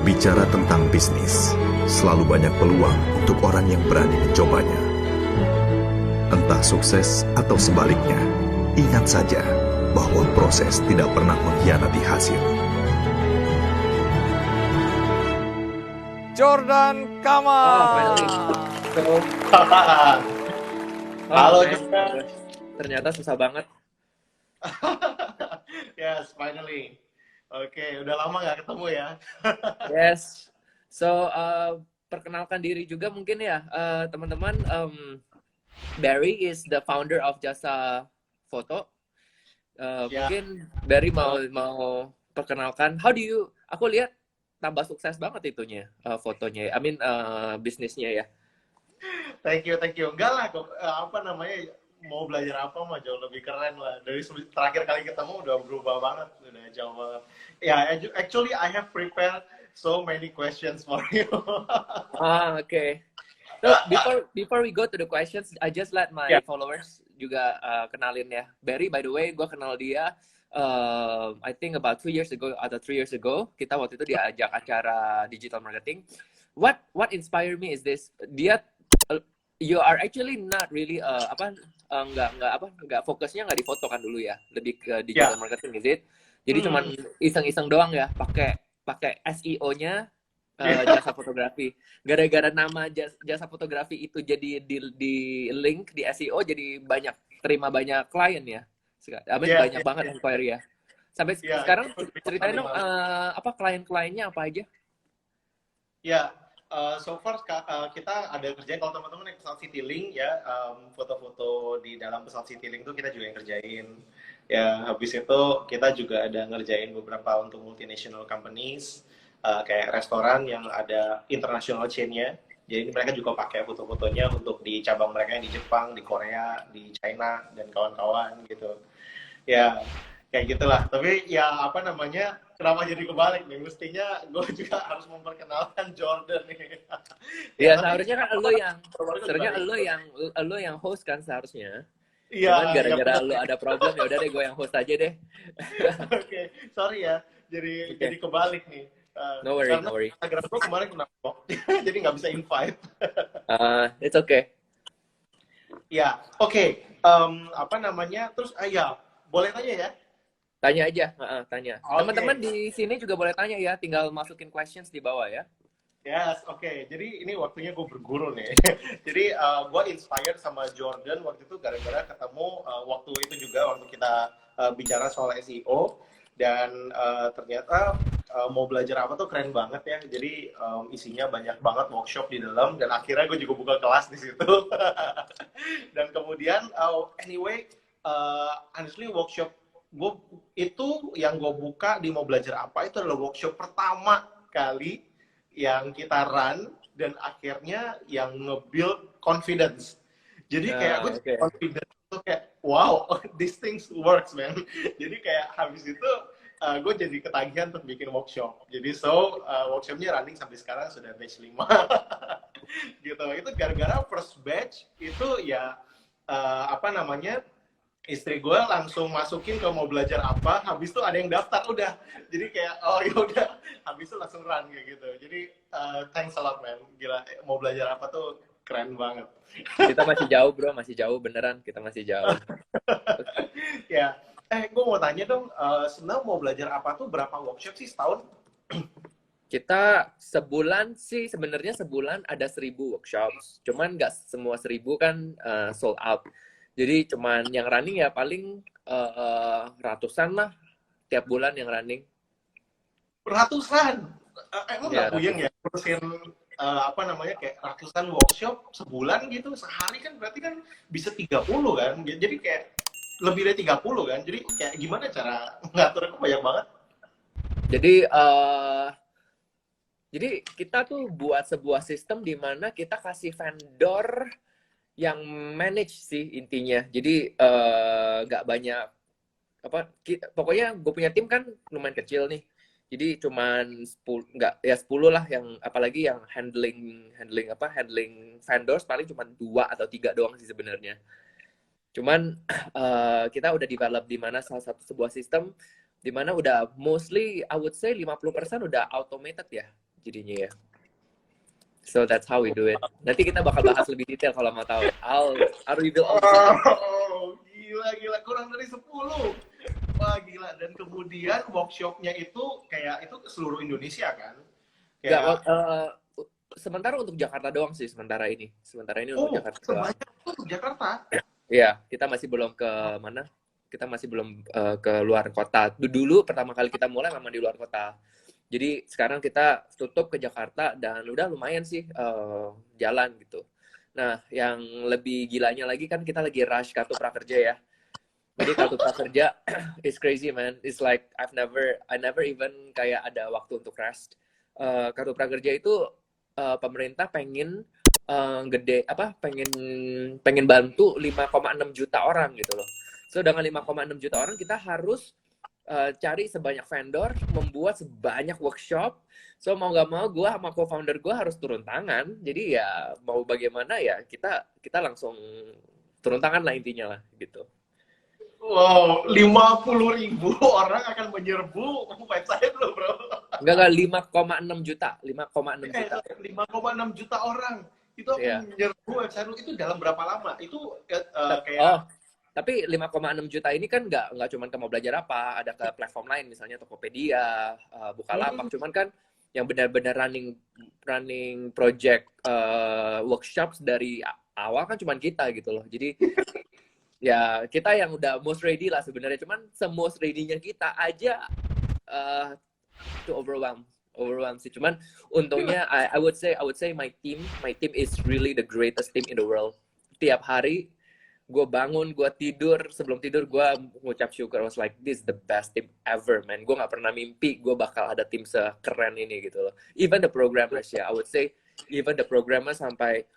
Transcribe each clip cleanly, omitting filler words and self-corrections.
Bicara tentang bisnis, selalu banyak peluang untuk orang yang berani mencobanya. Entah sukses atau sebaliknya, ingat saja bahwa proses tidak pernah mengkhianati hasil. Jordan Kamal. Finally. Halo man. juga. Ternyata susah banget. Yes, finally. Oke, udah lama nggak ketemu ya. Yes. So, perkenalkan diri juga mungkin ya, teman-teman. Barry is the founder of Jasa Foto. Mungkin Barry mau perkenalkan. Aku lihat tambah sukses banget itunya, fotonya. Bisnisnya ya. Thank you. Enggak lah, mau belajar apa mah jauh lebih keren lah. Dari terakhir kali ketemu udah berubah banget, udah jauh banget. Actually I have prepared so many questions for you. Okay. So before we go to the questions, I just let my followers juga kenalin ya. Barry, by the way, gue kenal dia I think about 2 years ago atau 3 years ago. Kita waktu itu diajak acara digital marketing. What inspired me is this. You are actually not really nggak fokusnya nggak di foto kan dulu ya, lebih ke digital marketing, is it? Jadi cuman iseng-iseng doang ya, pakai SEO-nya jasa fotografi. Gara-gara nama jasa fotografi itu jadi di link di SEO, jadi terima banyak klien ya. Banyak banget inquiry ya. Sampai sekarang ceritain dong klien-kliennya apa aja? So far kita ada kerjain, kalau teman-teman yang pesawat Citylink ya, foto-foto di dalam pesawat Citylink tuh kita juga yang kerjain. Ya, habis itu kita juga ada ngerjain beberapa untuk multinational companies, kayak restoran yang ada international chain-nya. Jadi mereka juga pakai foto-fotonya untuk di cabang mereka yang di Jepang, di Korea, di China, dan kawan-kawan gitu. Ya, kayak gitulah. Tapi kenapa jadi kebalik nih? Mestinya gue juga harus memperkenalkan Jordan nih. Seharusnya kan lo yang host kan seharusnya. Cuman gara-gara lo ada problem, ya udah deh gue yang host aja deh. Oke, sorry ya. Jadi kebalik nih. No worry. Instagram gue kemarin kena block, jadi nggak bisa invite. It's okay. Oke. Terus boleh tanya ya? Tanya aja, tanya. Okay. Teman-teman di sini juga boleh tanya ya, tinggal masukin questions di bawah ya. Yes, oke. Jadi ini waktunya gue berguru nih. Jadi gue inspired sama Jordan waktu itu gara-gara ketemu waktu itu juga waktu kita bicara soal SEO, dan ternyata mau belajar apa tuh keren banget ya. Jadi isinya banyak banget workshop di dalam, dan akhirnya gue juga buka kelas di situ. Dan kemudian honestly workshop gue itu yang gue buka di Mau Belajar Apa itu adalah workshop pertama kali yang kita run, dan akhirnya yang nge-build confidence. Jadi kayak gue confidence tuh kayak wow, these things works man. Jadi kayak habis itu gue jadi ketagihan untuk bikin workshop. Jadi workshopnya running sampai sekarang sudah batch 5. Gitu. Itu gara-gara first batch itu ya istri gue langsung masukin ke Mau Belajar Apa, habis itu ada yang daftar udah. Jadi kayak yaudah, habis itu langsung run kayak gitu. Jadi thanks a lot man, gila. Mau Belajar Apa tuh keren banget. Kita masih jauh bro, masih jauh beneran, kita masih jauh. Gue mau tanya dong, sebenarnya Mau Belajar Apa tuh berapa workshop sih setahun? Kita sebenarnya sebulan ada 1.000 workshops, cuman nggak semua 1.000 kan sold out. Jadi cuman yang running ya paling ratusan lah tiap bulan yang running. Ratusan? Emang nggak puyeng ya? Terusin kayak ratusan workshop sebulan gitu, sehari kan berarti kan bisa 30 kan? Jadi kayak lebih dari 30 kan? Jadi kayak gimana cara ngaturnya, kok banyak banget? Jadi kita tuh buat sebuah sistem di mana kita kasih vendor yang manage sih intinya. Jadi nggak banyak pokoknya gue punya tim kan lumayan kecil nih. Jadi cuman 10 lah, yang apalagi yang handling vendors paling cuma 2 atau 3 doang sih sebenarnya. Cuman kita udah develop di mana sebuah sistem di mana udah mostly I would say 50% udah automated ya. jadinya ya. So that's how we do it. Nanti kita bakal bahas lebih detail kalau mau tahu. I'll reveal all the secrets. Oh, gila, kurang dari 10. Wah, gila. Dan kemudian workshopnya itu kayak itu ke seluruh Indonesia kan? Nggak, sementara untuk Jakarta doang sih sementara ini. Sementara ini untuk Jakarta doang. Sebanyak itu untuk Jakarta? Iya, kita masih belum ke mana? Kita masih belum ke luar kota. Dulu pertama kali kita mulai memang di luar kota. Jadi sekarang kita tutup ke Jakarta dan udah lumayan sih jalan gitu. Nah, yang lebih gilanya lagi kan kita lagi rush kartu prakerja ya. Jadi kartu prakerja is crazy man. It's like I never even kayak ada waktu untuk rest. Kartu prakerja itu pemerintah pengen pengen bantu 5,6 juta orang gitu loh. So dengan 5,6 juta orang kita harus cari sebanyak vendor, membuat sebanyak workshop. So mau gak mau gue sama co-founder gue harus turun tangan. Jadi ya mau bagaimana ya kita langsung turun tangan lah intinya lah gitu. Wow, 50.000 orang akan menyerbu website lo bro. Enggak 5,6 juta. 5,6 juta. 5,6 juta orang itu akan menyerbu website lo. Itu dalam berapa lama? Itu kayak tapi 5,6 juta ini kan nggak cuma ke mau belajar apa, ada ke platform lain misalnya Tokopedia, Bukalapak. Cuman kan yang benar-benar running project workshops dari awal kan cuman kita gitu loh. Jadi ya kita yang udah most ready lah sebenarnya. Cuman most ready-nya kita aja to overwhelm sih. Cuman untungnya I would say my team is really the greatest team in the world. Tiap hari gue bangun, gue tidur, sebelum tidur gue ngucap syukur. I was like, this is the best team ever, man. Gue gak pernah mimpi gue bakal ada tim sekeren ini gitu loh. Even the programmers ya, I would say even the programmers sampai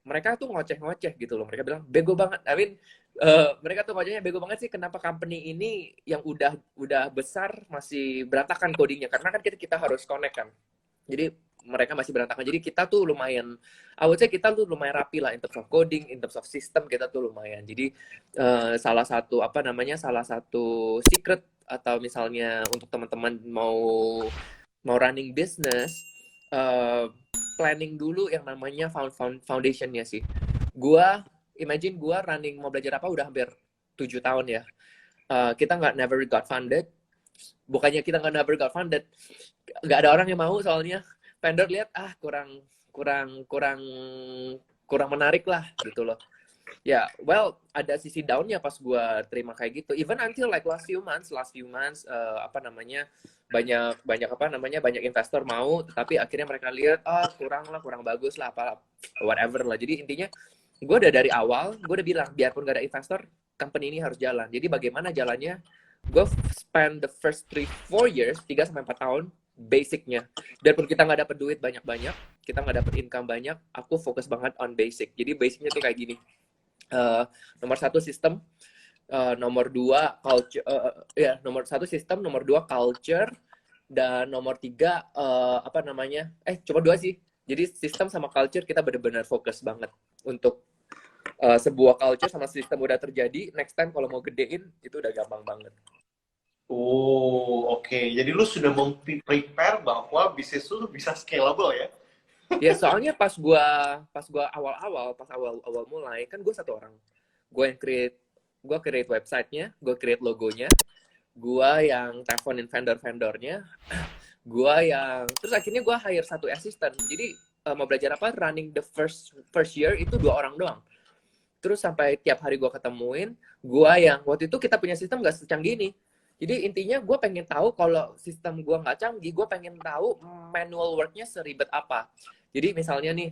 mereka tuh ngoceh-ngoceh gitu loh. Mereka bilang, bego banget. I mean, mereka tuh ngocehnya bego banget sih kenapa company ini yang udah besar masih berantakan codingnya. Karena kan kita harus connect kan. Jadi mereka masih berantakan. Jadi kita tuh lumayan, I would say kita tuh lumayan rapi lah in terms of coding, in terms of system kita tuh lumayan. Jadi salah satu secret atau misalnya untuk teman-teman mau running business, planning dulu yang namanya foundationnya sih. Imagine gua running mau belajar apa udah hampir 7 tahun ya. Kita never got funded. Bukannya kita never got funded, nggak ada orang yang mau soalnya. Vendor lihat kurang menarik lah gitu loh. Ya, well ada sisi down-nya pas gue terima kayak gitu. Even until like last few months banyak investor mau, tetapi akhirnya mereka lihat kurang bagus lah whatever lah. Jadi intinya gue udah dari awal gue udah bilang biarpun gak ada investor, company ini harus jalan. Jadi bagaimana jalannya? Gue spend the first 3-4 years, 3-4 tahun basicnya. Biarpun kita nggak dapet duit banyak-banyak, kita nggak dapet income banyak, aku fokus banget on basic. Jadi basicnya tuh kayak gini. Nomor 1 sistem, nomor 2 culture, nomor 1 sistem, nomor 2 culture, dan nomor 3 cuma 2 sih. Jadi sistem sama culture kita benar-benar fokus banget untuk sebuah culture sama sistem udah terjadi. Next time kalau mau gedein itu udah gampang banget. Oh, oke. Jadi lu sudah prepare bahwa bisnis lu bisa scalable ya? Ya, soalnya pas gua awal mulai, kan gue 1 orang. Gue create website-nya, gue create logonya, gue yang teleponin vendor-vendornya, terus akhirnya gue hire 1 assistant. Jadi mau belajar apa, running the first year itu 2 orang doang. Terus sampai tiap hari gue ketemuin, waktu itu kita punya sistem gak secanggih ini. Jadi intinya gue pengen tahu kalau sistem gue nggak canggih, gue pengen tahu manual work-nya seribet apa. Jadi misalnya nih,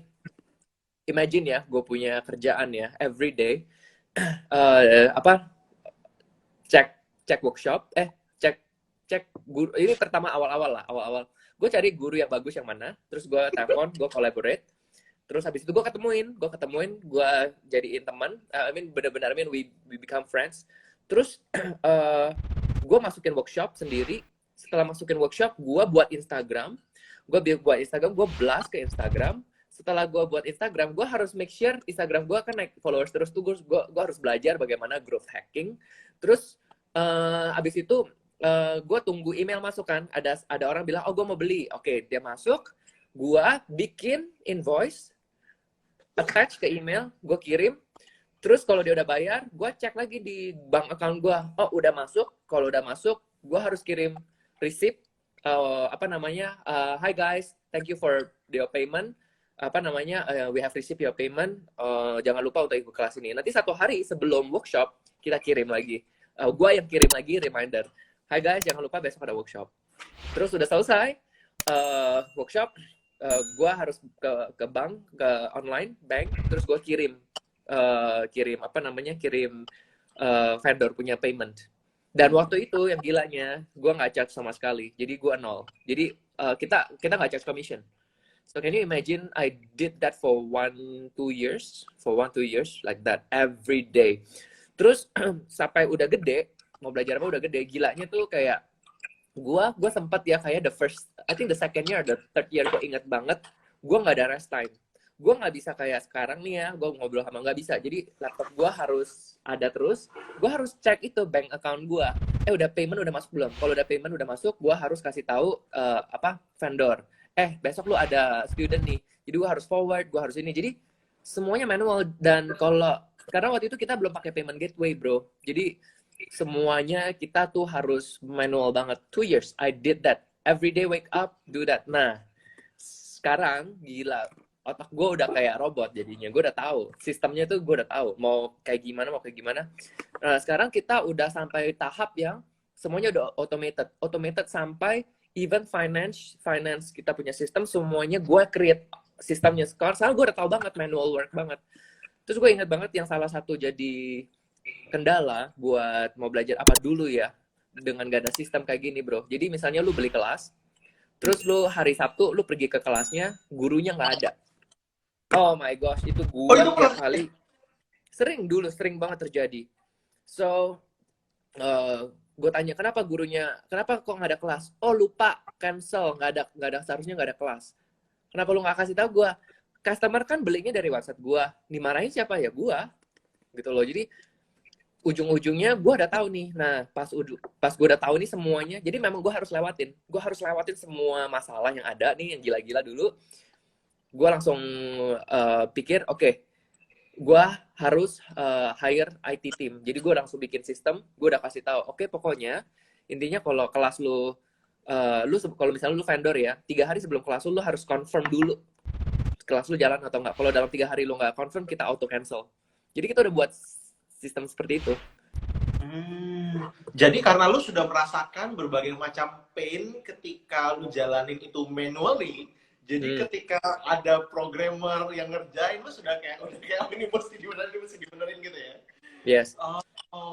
imagine ya, gue punya kerjaan ya, every day, cek workshop, cek guru. Ini pertama awal. Gue cari guru yang bagus yang mana, terus gue telepon, gue collaborate, terus habis itu gue ketemuin, gue jadiin teman. Benar-benar we become friends. Terus gue masukin workshop sendiri. Setelah masukin workshop, gue buat Instagram. Gue blast ke Instagram. Setelah gue buat Instagram, gue harus make sure Instagram gue kan naik followers terus tuh. Gue harus belajar bagaimana growth hacking. Terus abis itu gue tunggu email masuk kan. Ada orang bilang, oh gue mau beli. Oke, dia masuk. Gue bikin invoice, attach ke email, gue kirim. Terus kalau dia udah bayar, gue cek lagi di bank account gue. Oh, udah masuk. Kalau udah masuk, gue harus kirim receipt. Hi guys, thank you for your payment. We have received your payment. Jangan lupa untuk ikut kelas ini. Nanti 1 hari sebelum workshop, kita kirim lagi. Gue yang kirim lagi reminder. Hi guys, jangan lupa besok ada workshop. Terus udah selesai workshop, gue harus ke bank, ke online bank, terus gue kirim vendor punya payment. Dan waktu itu yang gilanya, gue nggak charge sama sekali, jadi gue nol. Jadi kita nggak charge commission. So can you imagine I did that for 1-2 years like that every day. Terus sampai udah gede, mau belajar apa udah gede, gilanya tuh kayak gue sempat ya kayak the second year, the third year gue inget banget, gue nggak ada rest time. Gue nggak bisa kayak sekarang nih ya, gue ngobrol sama nggak bisa. Jadi laptop gue harus ada terus. Gue harus cek itu bank account gue. Udah payment udah masuk belum? Kalau udah payment udah masuk, gue harus kasih tahu vendor. Besok lu ada student nih. Jadi gue harus forward, gue harus ini. Jadi semuanya manual. Dan karena waktu itu kita belum pakai payment gateway, bro. Jadi semuanya kita tuh harus manual banget. 2 years, I did that. Every day wake up, do that. Nah, sekarang gila. Otak gue udah kayak robot jadinya. Gue udah tahu. Sistemnya tuh gue udah tahu. Mau kayak gimana. Nah, sekarang kita udah sampai tahap yang semuanya udah automated. Automated sampai even finance kita punya sistem, semuanya gue create sistemnya. Sekarang gue udah tahu banget, manual work banget. Terus gue ingat banget yang salah satu jadi kendala buat mau belajar apa dulu ya, dengan gak ada sistem kayak gini, bro. Jadi misalnya lu beli kelas, terus lu hari Sabtu lu pergi ke kelasnya, gurunya nggak ada. Oh my gosh, itu gue tiap kali sering banget terjadi. So gue tanya kenapa kok nggak ada kelas? Oh lupa, cancel, nggak ada seharusnya nggak ada kelas. Kenapa lu nggak kasih tahu gue? Customer kan belinya dari website gue, dimarahin siapa ya gue, gitu loh. Jadi ujung-ujungnya gue udah tahu nih. Nah pas gue udah tahu nih semuanya, jadi memang gue harus lewatin semua masalah yang ada nih yang gila-gila dulu. Gue langsung pikir oke, gue harus hire IT team. Jadi gue langsung bikin sistem, gue udah kasih tahu oke, pokoknya intinya kalau kelas kalau misalnya lu vendor ya, 3 hari sebelum kelas lu harus confirm dulu kelas lu jalan atau enggak. Kalau dalam 3 hari lu nggak confirm, kita auto cancel. Jadi kita udah buat sistem seperti itu. Jadi karena lu sudah merasakan berbagai macam pain ketika lu jalanin itu manually, jadi ketika ada programmer yang ngerjain, lu sudah kayak ini mesti dibenerin gitu ya? Yes.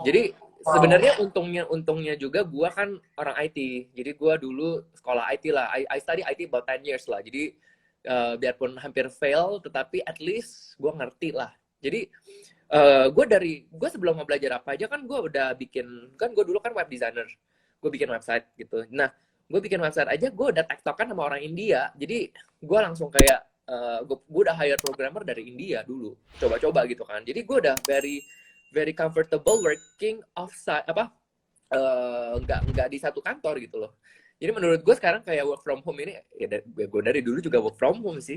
Jadi sebenarnya untungnya juga gue kan orang IT. Jadi gue dulu sekolah IT lah. I study IT about 10 years lah. Jadi biarpun hampir fail, tetapi at least gue ngerti lah. Jadi gue sebelum mau belajar apa aja kan gue udah bikin, kan gue dulu kan web designer. Gue bikin website gitu. Nah, gue bikin website aja gue udah tektokan sama orang India. Jadi gue langsung kayak gue udah hire programmer dari India dulu, coba-coba gitu kan. Jadi gue udah very comfortable working offsite, nggak di satu kantor gitu loh. Jadi menurut gue sekarang kayak work from home ini, ya gue dari dulu juga work from home sih.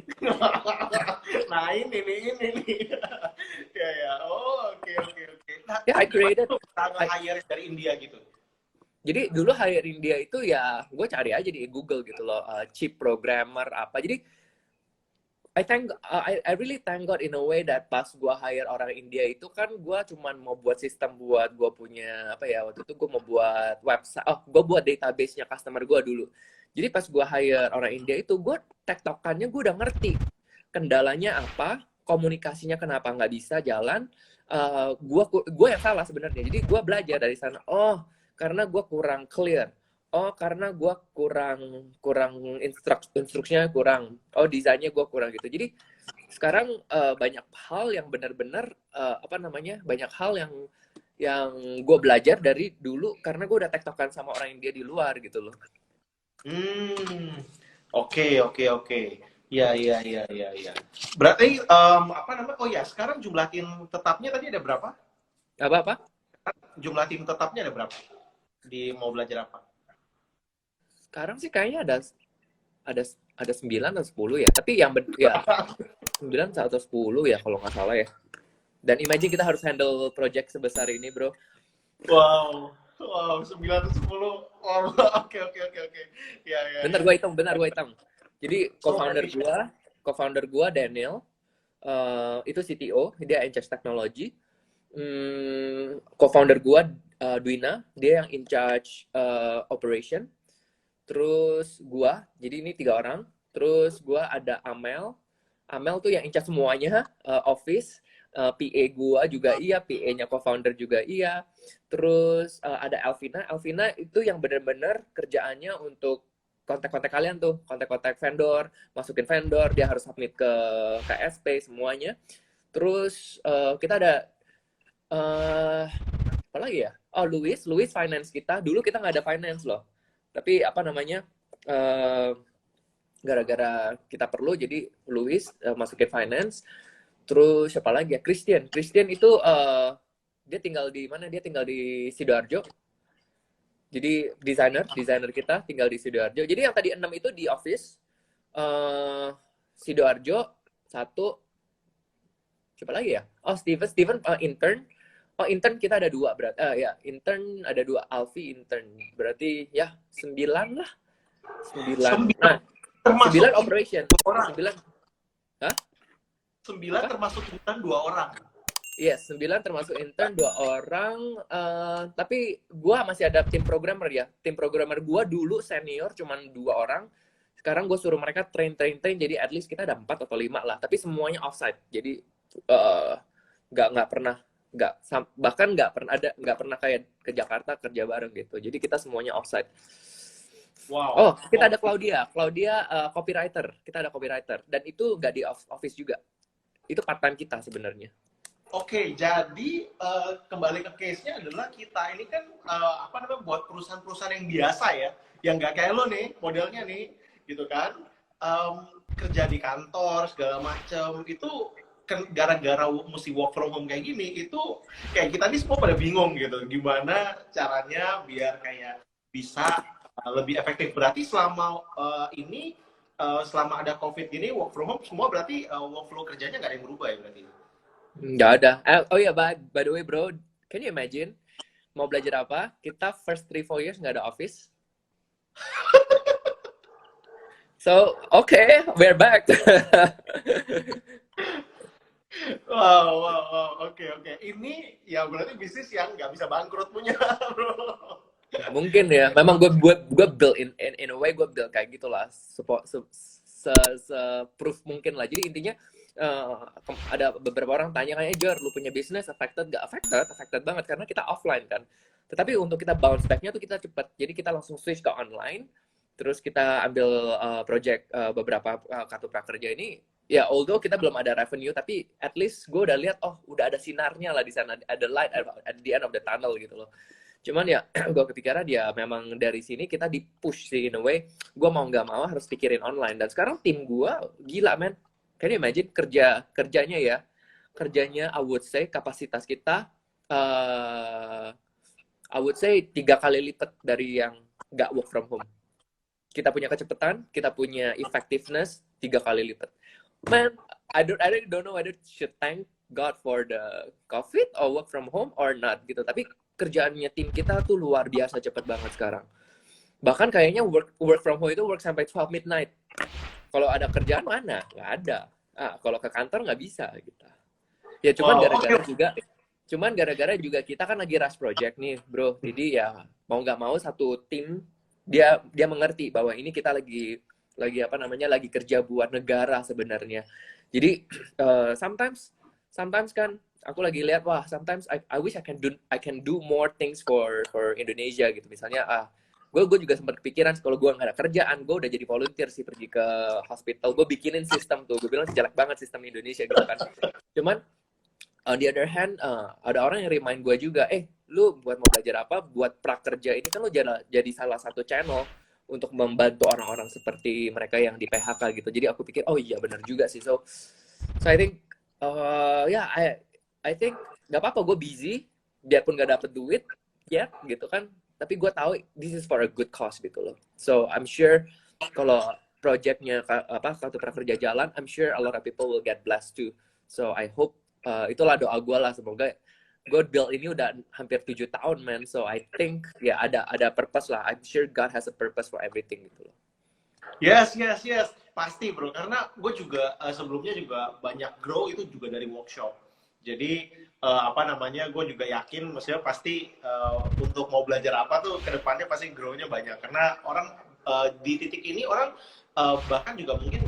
Nah ini ya, oke. Nah, I created hire dari India gitu. Jadi dulu hire India itu ya gue cari aja di Google gitu loh, cheap programmer apa. Jadi I really thank God in a way that pas gue hire orang India itu kan gue cuman mau buat sistem buat gue punya waktu itu gue mau buat website, gue buat database-nya customer gue dulu. Jadi pas gue hire orang India itu gue tektokannya gue udah ngerti kendalanya apa, komunikasinya kenapa nggak bisa jalan. Gue yang salah sebenarnya. Jadi gue belajar dari sana. Oh, karena gue kurang clear. Oh, karena gue kurang instruksinya kurang. Oh, desainnya gue kurang gitu. Jadi sekarang banyak hal yang benar-benar banyak hal yang gue belajar dari dulu karena gue udah tektokan sama orang India di luar gitu loh. Oke. Ya. Berarti sekarang jumlah tim tetapnya tadi ada berapa? Apa? Jumlah tim tetapnya ada berapa? di mau belajar apa? Sekarang sih kayaknya ada ada 9 atau 10 ya. Tapi yang ya 9 atau 10 ya kalau nggak salah ya. Dan imagine kita harus handle project sebesar ini, bro. Wow, wow, 9 atau 10. Oh, oke, oke, oke, oke. Ya, ya, Bentar ya. gue hitung. Jadi co-founder gua Daniel, itu CTO, dia in charge technology. Co-founder gua Dwina, dia yang in charge operation. Terus gua, jadi ini 3 orang. Terus gua ada Amel. Amel tuh yang in charge semuanya, office. PA gua juga iya, PA-nya co-founder juga iya. Terus ada Elvina. Elvina itu yang benar-benar kerjaannya untuk kontak-kontak kalian tuh, kontak-kontak vendor, masukin vendor, dia harus submit ke KSP semuanya. Terus kita ada apa lagi ya? Oh, Louis finance kita. Dulu kita nggak ada finance loh. Tapi apa namanya? Gara-gara kita perlu, jadi Louis masukin finance. Terus siapa lagi ya? Christian itu dia tinggal di mana? Dia tinggal di Sidoarjo. Jadi desainer kita tinggal di Sidoarjo. Jadi yang tadi 6 itu di office. Sidoarjo 1. Siapa lagi ya? Oh, Steven intern. Oh, intern kita ada 2 berarti. Ya, intern ada 2. Alfi intern. Berarti ya 9 lah. 9. Nah, 9 operation. 9. Hah? 9 termasuk intern 2 orang. Yes, 9 termasuk intern 2 orang. Tapi gue masih ada tim programmer ya. Tim programmer gue dulu senior cuman 2 orang. Sekarang gue suruh mereka train. Jadi at least kita ada 4 atau 5 lah. Tapi semuanya offsite. Jadi bahkan nggak pernah kayak ke Jakarta kerja bareng gitu. Jadi kita semuanya offsite. Wow. Oh, kita ada Claudia copywriter. Kita ada copywriter. Dan itu nggak di office juga. Itu part time kita sebenarnya. Oke, jadi kembali ke case-nya adalah kita ini kan buat perusahaan-perusahaan yang biasa ya, yang nggak kayak lo nih, modelnya nih, gitu kan, kerja di kantor segala macam itu kan gara-gara mesti work from home kayak gini, itu kayak kita nih semua pada bingung gitu, gimana caranya biar kayak bisa lebih efektif. Berarti selama ini selama ada COVID gini, work from home semua berarti workflow kerjanya nggak ada yang berubah ya berarti? Nggak ada. Oh ya, by the way bro, can you imagine mau belajar apa? Kita first 3-4 years nggak ada office. So, okay, we're back. Wow, oke. Ini ya berarti bisnis yang nggak bisa bangkrut punya, bro. Nggak mungkin ya. Memang gue build in a way, gue build kayak gitulah. Proof mungkin lah. Jadi intinya ada beberapa orang tanya kayak, Jor, lu punya bisnis affected gak? Affected banget karena kita offline kan. Tetapi untuk kita bounce back-nya tuh kita cepet. Jadi kita langsung switch ke online. Terus kita ambil project beberapa kartu prakerja ini. Ya, although kita belum ada revenue, tapi at least gue udah lihat, oh udah ada sinarnya lah di sana. Ada light at the end of the tunnel gitu loh. Cuman ya, gue kepikiran ya memang dari sini kita di-push sih in a way. Gue mau nggak mau harus pikirin online. Dan sekarang tim gue gila, man. Can you imagine kerjanya I would say kapasitas kita I would say 3 kali lipat dari yang nggak work from home. Kita punya kecepatan, kita punya effectiveness 3 kali lipat. Man, I really don't know whether should thank God for the COVID or work from home or not gitu. Tapi kerjaannya tim kita tuh luar biasa cepet banget sekarang. Bahkan kayaknya work from home itu work sampai 12 midnight. Kalau ada kerjaan mana? Nggak ada. Kalau ke kantor nggak bisa gitu. Ya cuman gara-gara juga kita kan lagi rush project nih, bro. Jadi ya mau nggak mau satu tim dia mengerti bahwa ini kita lagi kerja buat negara sebenarnya. Jadi sometimes kan aku lagi lihat, wah, sometimes I wish I can do more things for Indonesia gitu. Misalnya gue juga sempat kepikiran kalau gue nggak ada kerjaan, gue udah jadi volunteer sih pergi ke hospital, gue bikinin sistem tuh, gue bilang jelek banget sistem Indonesia gitu kan. Cuman on the other hand ada orang yang remind gue juga, lu buat mau belajar apa buat prakerja ini kan lu jadi salah satu channel untuk membantu orang-orang seperti mereka yang di PHK gitu. Jadi aku pikir, oh iya benar juga sih. So I think I think nggak apa-apa gue busy biarpun nggak dapet duit ya gitu kan. tapi gue tahu this is for a good cause gitu loh. So I'm sure kalau projectnya kartu prakerja jalan, I'm sure a lot of people will get blessed too. So I hope itulah doa gue lah, semoga God build ini udah hampir 7 tahun, man. So I think ya ada purpose lah. I'm sure God has a purpose for everything gitu loh. Yes, pasti bro. Karena gue juga sebelumnya juga banyak grow itu juga dari workshop. Jadi gue juga yakin, maksudnya pasti untuk mau belajar apa tuh kedepannya pasti grow-nya banyak. Karena orang di titik ini orang bahkan juga mungkin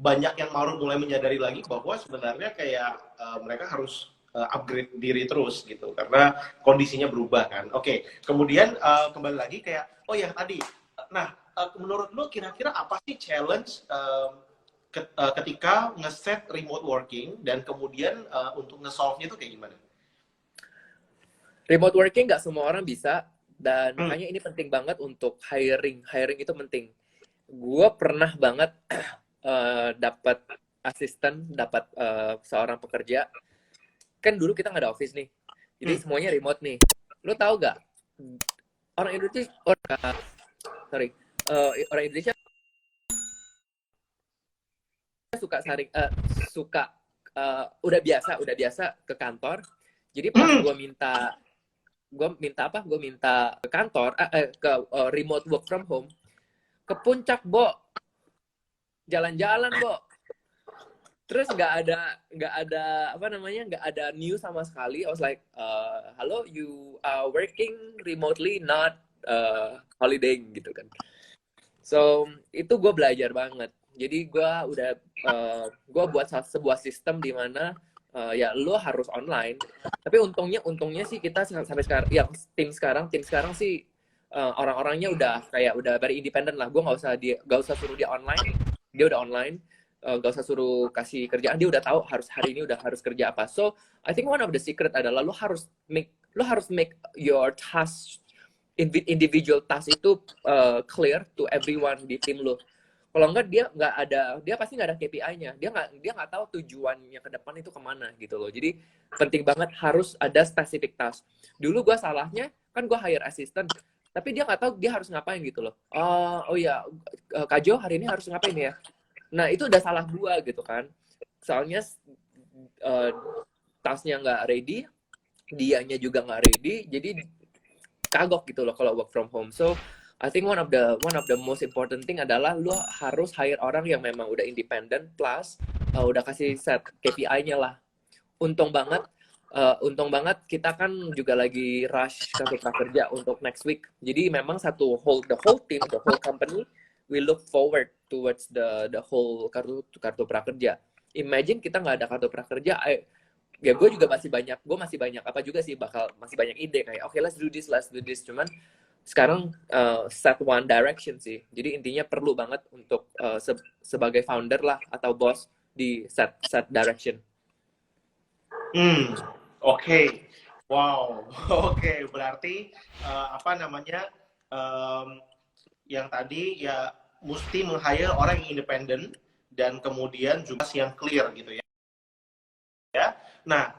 banyak yang mulai menyadari lagi bahwa sebenarnya kayak mereka harus upgrade diri terus gitu karena kondisinya berubah kan. Oke, kemudian kembali lagi kayak tadi. Nah, menurut lo kira-kira apa sih challenge ketika ngeset remote working dan kemudian untuk nge-solve-nya itu kayak gimana? Remote working nggak semua orang bisa dan makanya ini penting banget untuk hiring. Hiring itu penting. Gue pernah banget dapat asisten, dapat seorang pekerja. Kan dulu kita nggak ada office nih, jadi semuanya remote nih. Lo tahu gak, orang Indonesia udah biasa ke kantor. Jadi pas gue minta ke kantor remote work from home, ke puncak jalan-jalan terus nggak ada news sama sekali. I was like, hello, you are working remotely, not holidaying gitu kan. So itu gue belajar banget. Jadi gue buat sebuah sistem di mana ya lo harus online. Tapi untungnya sih kita sampai sekarang, yang tim sekarang sih orang-orangnya udah very independen lah. Gue nggak usah suruh dia online, dia udah online. Gak usah suruh kasih kerjaan, dia udah tahu hari ini udah harus kerja apa. So I think one of the secret adalah lo harus make your task, individual task itu clear to everyone di tim lo. Kalau enggak dia pasti nggak ada KPI-nya, dia nggak tahu tujuannya ke depan itu kemana gitu loh. Jadi penting banget harus ada specific task. Dulu gue salahnya kan gue hire assistant, tapi dia nggak tahu dia harus ngapain gitu loh. Kak Jo hari ini harus ngapain ya. Nah, itu udah salah gua gitu kan. Soalnya tasnya nggak ready, dianya juga nggak ready, jadi kagok gitu loh kalau work from home. So, I think one of the most important thing adalah lu harus hire orang yang memang udah independent plus udah kasih set KPI-nya lah. Untung banget kita kan juga lagi rush kartu prakerja untuk next week. Jadi memang the whole team, the whole company, we look forward towards the whole kartu prakerja. Imagine kita nggak ada kartu prakerja, ya gue masih banyak apa juga sih, masih banyak ide kayak okay, let's do this. Cuman sekarang set one direction sih. Jadi intinya perlu banget untuk sebagai founder lah atau bos di set direction. Oke. Wow. Oke, berarti yang tadi ya mesti meng-hire orang yang independen dan kemudian juga yang clear gitu ya. Nah,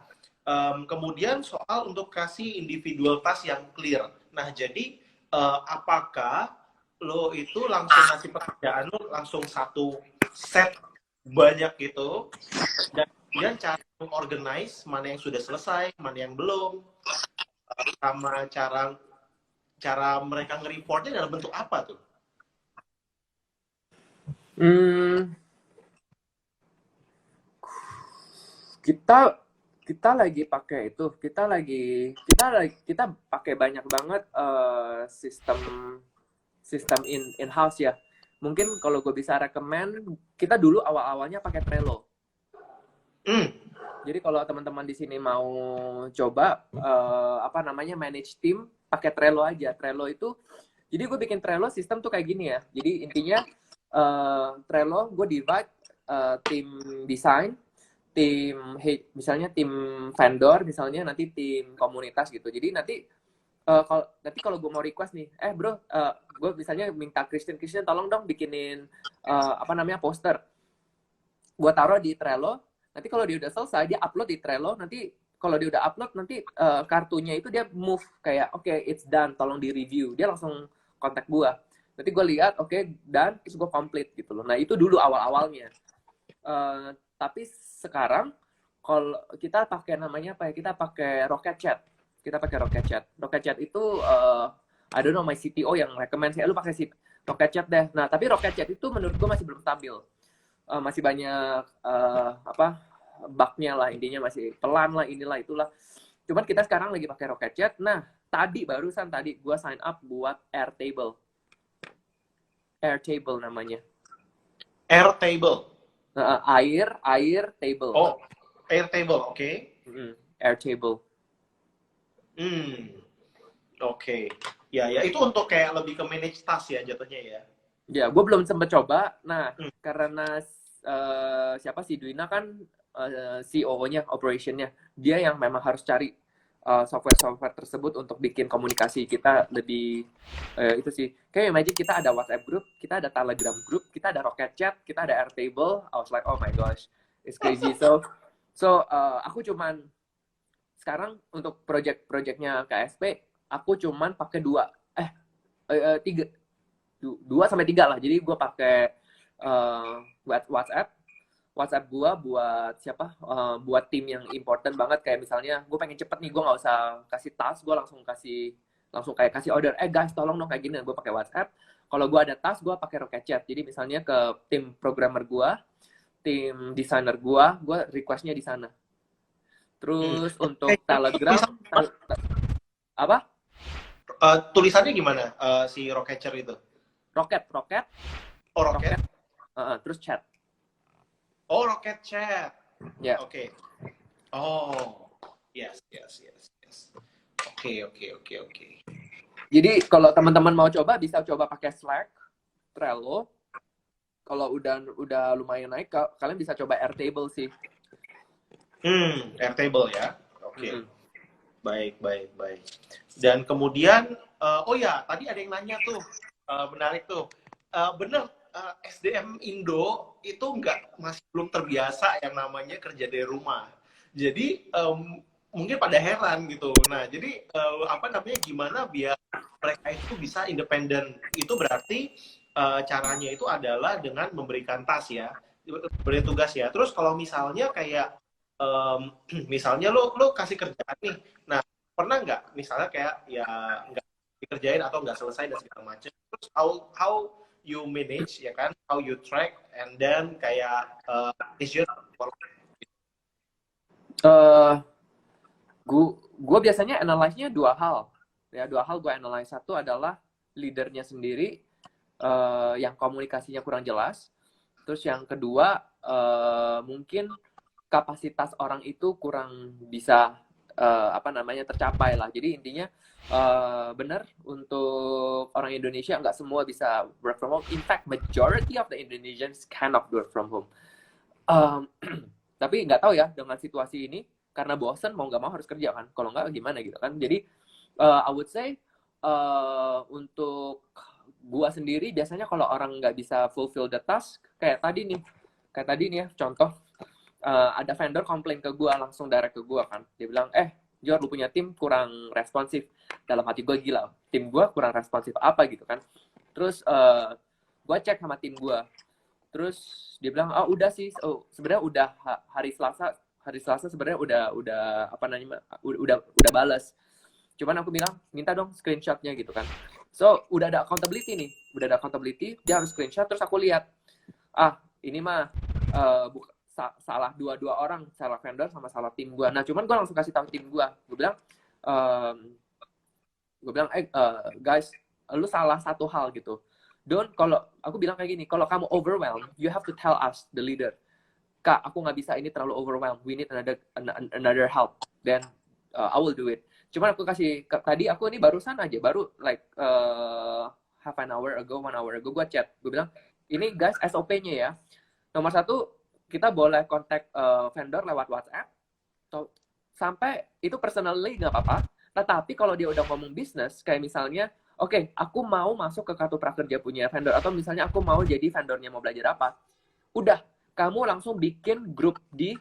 kemudian soal untuk kasih individual task yang clear. Nah, jadi apakah lo itu langsung ngasih pekerjaan lo langsung satu set banyak gitu dan kemudian cara organize mana yang sudah selesai, mana yang belum, sama cara mereka nge-reportnya dalam bentuk apa tuh? Kita lagi pakai itu, kita pakai banyak banget sistem in-house ya. Mungkin kalau gue bisa recommend, kita dulu awalnya pakai Trello. Jadi kalau teman-teman di sini mau coba manage team, pakai Trello aja. Trello itu, jadi gue bikin Trello sistem tuh kayak gini ya. Jadi intinya Trello gue divide tim desain, misalnya tim vendor, misalnya nanti tim komunitas gitu. Jadi nanti kalau gue mau request nih, bro, gue misalnya minta Christian tolong dong bikinin poster. Gue taruh di Trello. Nanti kalau dia udah selesai, dia upload di Trello. Nanti kalau dia udah upload nanti kartunya itu dia move kayak oke, it's done, tolong di review. Dia langsung kontak gue. Nanti gue lihat oke, done, terus gue complete gitu loh. Nah itu dulu awal-awalnya. Tapi sekarang kalau kita pakai namanya apa ya? Kita pakai Rocket Chat. Rocket Chat itu I don't know, my CTO yang recommend saya lu pakai Rocket Chat deh. Nah tapi Rocket Chat itu menurut gue masih belum stabil. Masih banyak bug-nya lah, intinya masih pelan lah, inilah itulah. Cuman kita sekarang lagi pakai Rocket Chat. Nah barusan tadi gue sign up buat Airtable namanya. Airtable. Air table. Oh, Airtable, oke. Airtable. Oke. Ya, itu untuk kayak lebih ke manage task ya jatuhnya ya. Ya, gue belum sempet coba. Nah, karena siapa sih Dwina kan CEO-nya, operation-nya. Dia yang memang harus cari software tersebut untuk bikin komunikasi kita lebih itu sih. Kayak imagine kita ada WhatsApp group, kita ada Telegram group, kita ada Rocket Chat, kita ada Airtable. I was like, oh my gosh, it's crazy. So aku cuman sekarang untuk project-projectnya KSP, aku cuman pakai 2 sampai 3 lah. Jadi gue pakai WhatsApp gue buat siapa? Buat tim yang important banget, kayak misalnya gue pengen cepet nih, gue nggak usah kasih task, gue langsung kasih order. Guys, tolong dong kayak gini. Gue pakai WhatsApp. Kalau gue ada task, gue pakai Rocket Chat. Jadi misalnya ke tim programmer gue, tim desainer gue requestnya di sana. Terus untuk Telegram, apa? Tulisannya gimana si Rocketcher itu? Rocket. Oh, Rocket. Terus chat. Oh, Rocket Chat. Ya. Oke. Oh, yes. Oke. Jadi kalau teman-teman mau coba, bisa coba pakai Slack, Trello. Kalau udah lumayan naik, kalian bisa coba Airtable sih. Airtable ya. Oke. Baik. Dan kemudian, oh ya, tadi ada yang nanya tuh, menarik tuh. Bener, SDM Indo itu masih belum terbiasa yang namanya kerja dari rumah. Jadi mungkin pada heran gitu. Nah, jadi gimana biar mereka itu bisa independen? Itu berarti caranya itu adalah dengan memberikan task ya, beri tugas ya. Terus kalau misalnya kayak misalnya lo kasih kerjaan nih, nah pernah nggak misalnya kayak ya nggak dikerjain atau nggak selesai dan segala macam. Terus how you manage ya kan, how you track, and then kayak decision. Gue biasanya analyze-nya 2 hal. Ya, 2 hal gue analyze. Satu adalah leadernya sendiri yang komunikasinya kurang jelas. Terus yang kedua mungkin kapasitas orang itu kurang bisa tercapai lah. Jadi intinya benar untuk orang Indonesia nggak semua bisa work from home. In fact, majority of the Indonesians cannot work from home. Tapi nggak tahu ya dengan situasi ini, karena bosan mau nggak mau harus kerja kan. Kalau nggak gimana gitu kan. Jadi I would say untuk gua sendiri biasanya kalau orang nggak bisa fulfill the task, kayak tadi nih ya contoh, ada vendor komplain ke gua, langsung direct ke gua kan. Dia bilang, Jor, lu punya tim kurang responsif. Dalam hati gue, gila, tim gue kurang responsif apa gitu kan. Terus gue cek sama tim gue. Terus dia bilang, udah sih, sebenarnya udah hari Selasa sebenarnya udah balas. Cuman aku bilang, minta dong screenshotnya gitu kan. So udah ada accountability, dia harus screenshot. Terus aku lihat, ini mah salah dua orang, salah vendor sama salah tim gue. Nah, cuman gue langsung kasih tahu tim gue. Gue bilang, guys, lu salah satu hal gitu. Kalau aku bilang kayak gini, kalau kamu overwhelmed, you have to tell us, the leader. Kak, aku nggak bisa, ini terlalu overwhelmed. We need another help. Then I will do it. Cuman aku tadi aku ini barusan aja, baru like half an hour ago, 1 hour ago, gue chat. Gue bilang, ini guys SOP-nya ya. Nomor 1, kita boleh kontak vendor lewat WhatsApp. Sampai itu personally nggak apa-apa. Tetapi kalau dia udah ngomong bisnis, kayak misalnya, oke, aku mau masuk ke kartu prakerja punya vendor, atau misalnya aku mau jadi vendornya, mau belajar apa. Udah, kamu langsung bikin grup di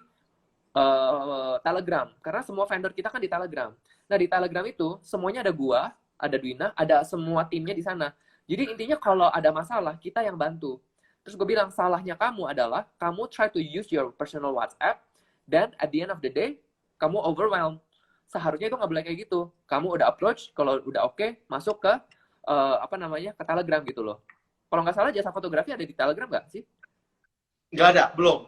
Telegram, karena semua vendor kita kan di Telegram. Nah di Telegram itu semuanya ada gua, ada Dwina, ada semua timnya di sana. Jadi intinya kalau ada masalah kita yang bantu. Terus gue bilang salahnya kamu adalah kamu try to use your personal WhatsApp, dan at the end of the day kamu overwhelm. Seharusnya itu nggak boleh kayak gitu. Kamu udah approach, kalau udah oke, masuk ke ke Telegram gitu loh. Kalau nggak salah jasa fotografi ada di Telegram nggak sih? Nggak ada, belum.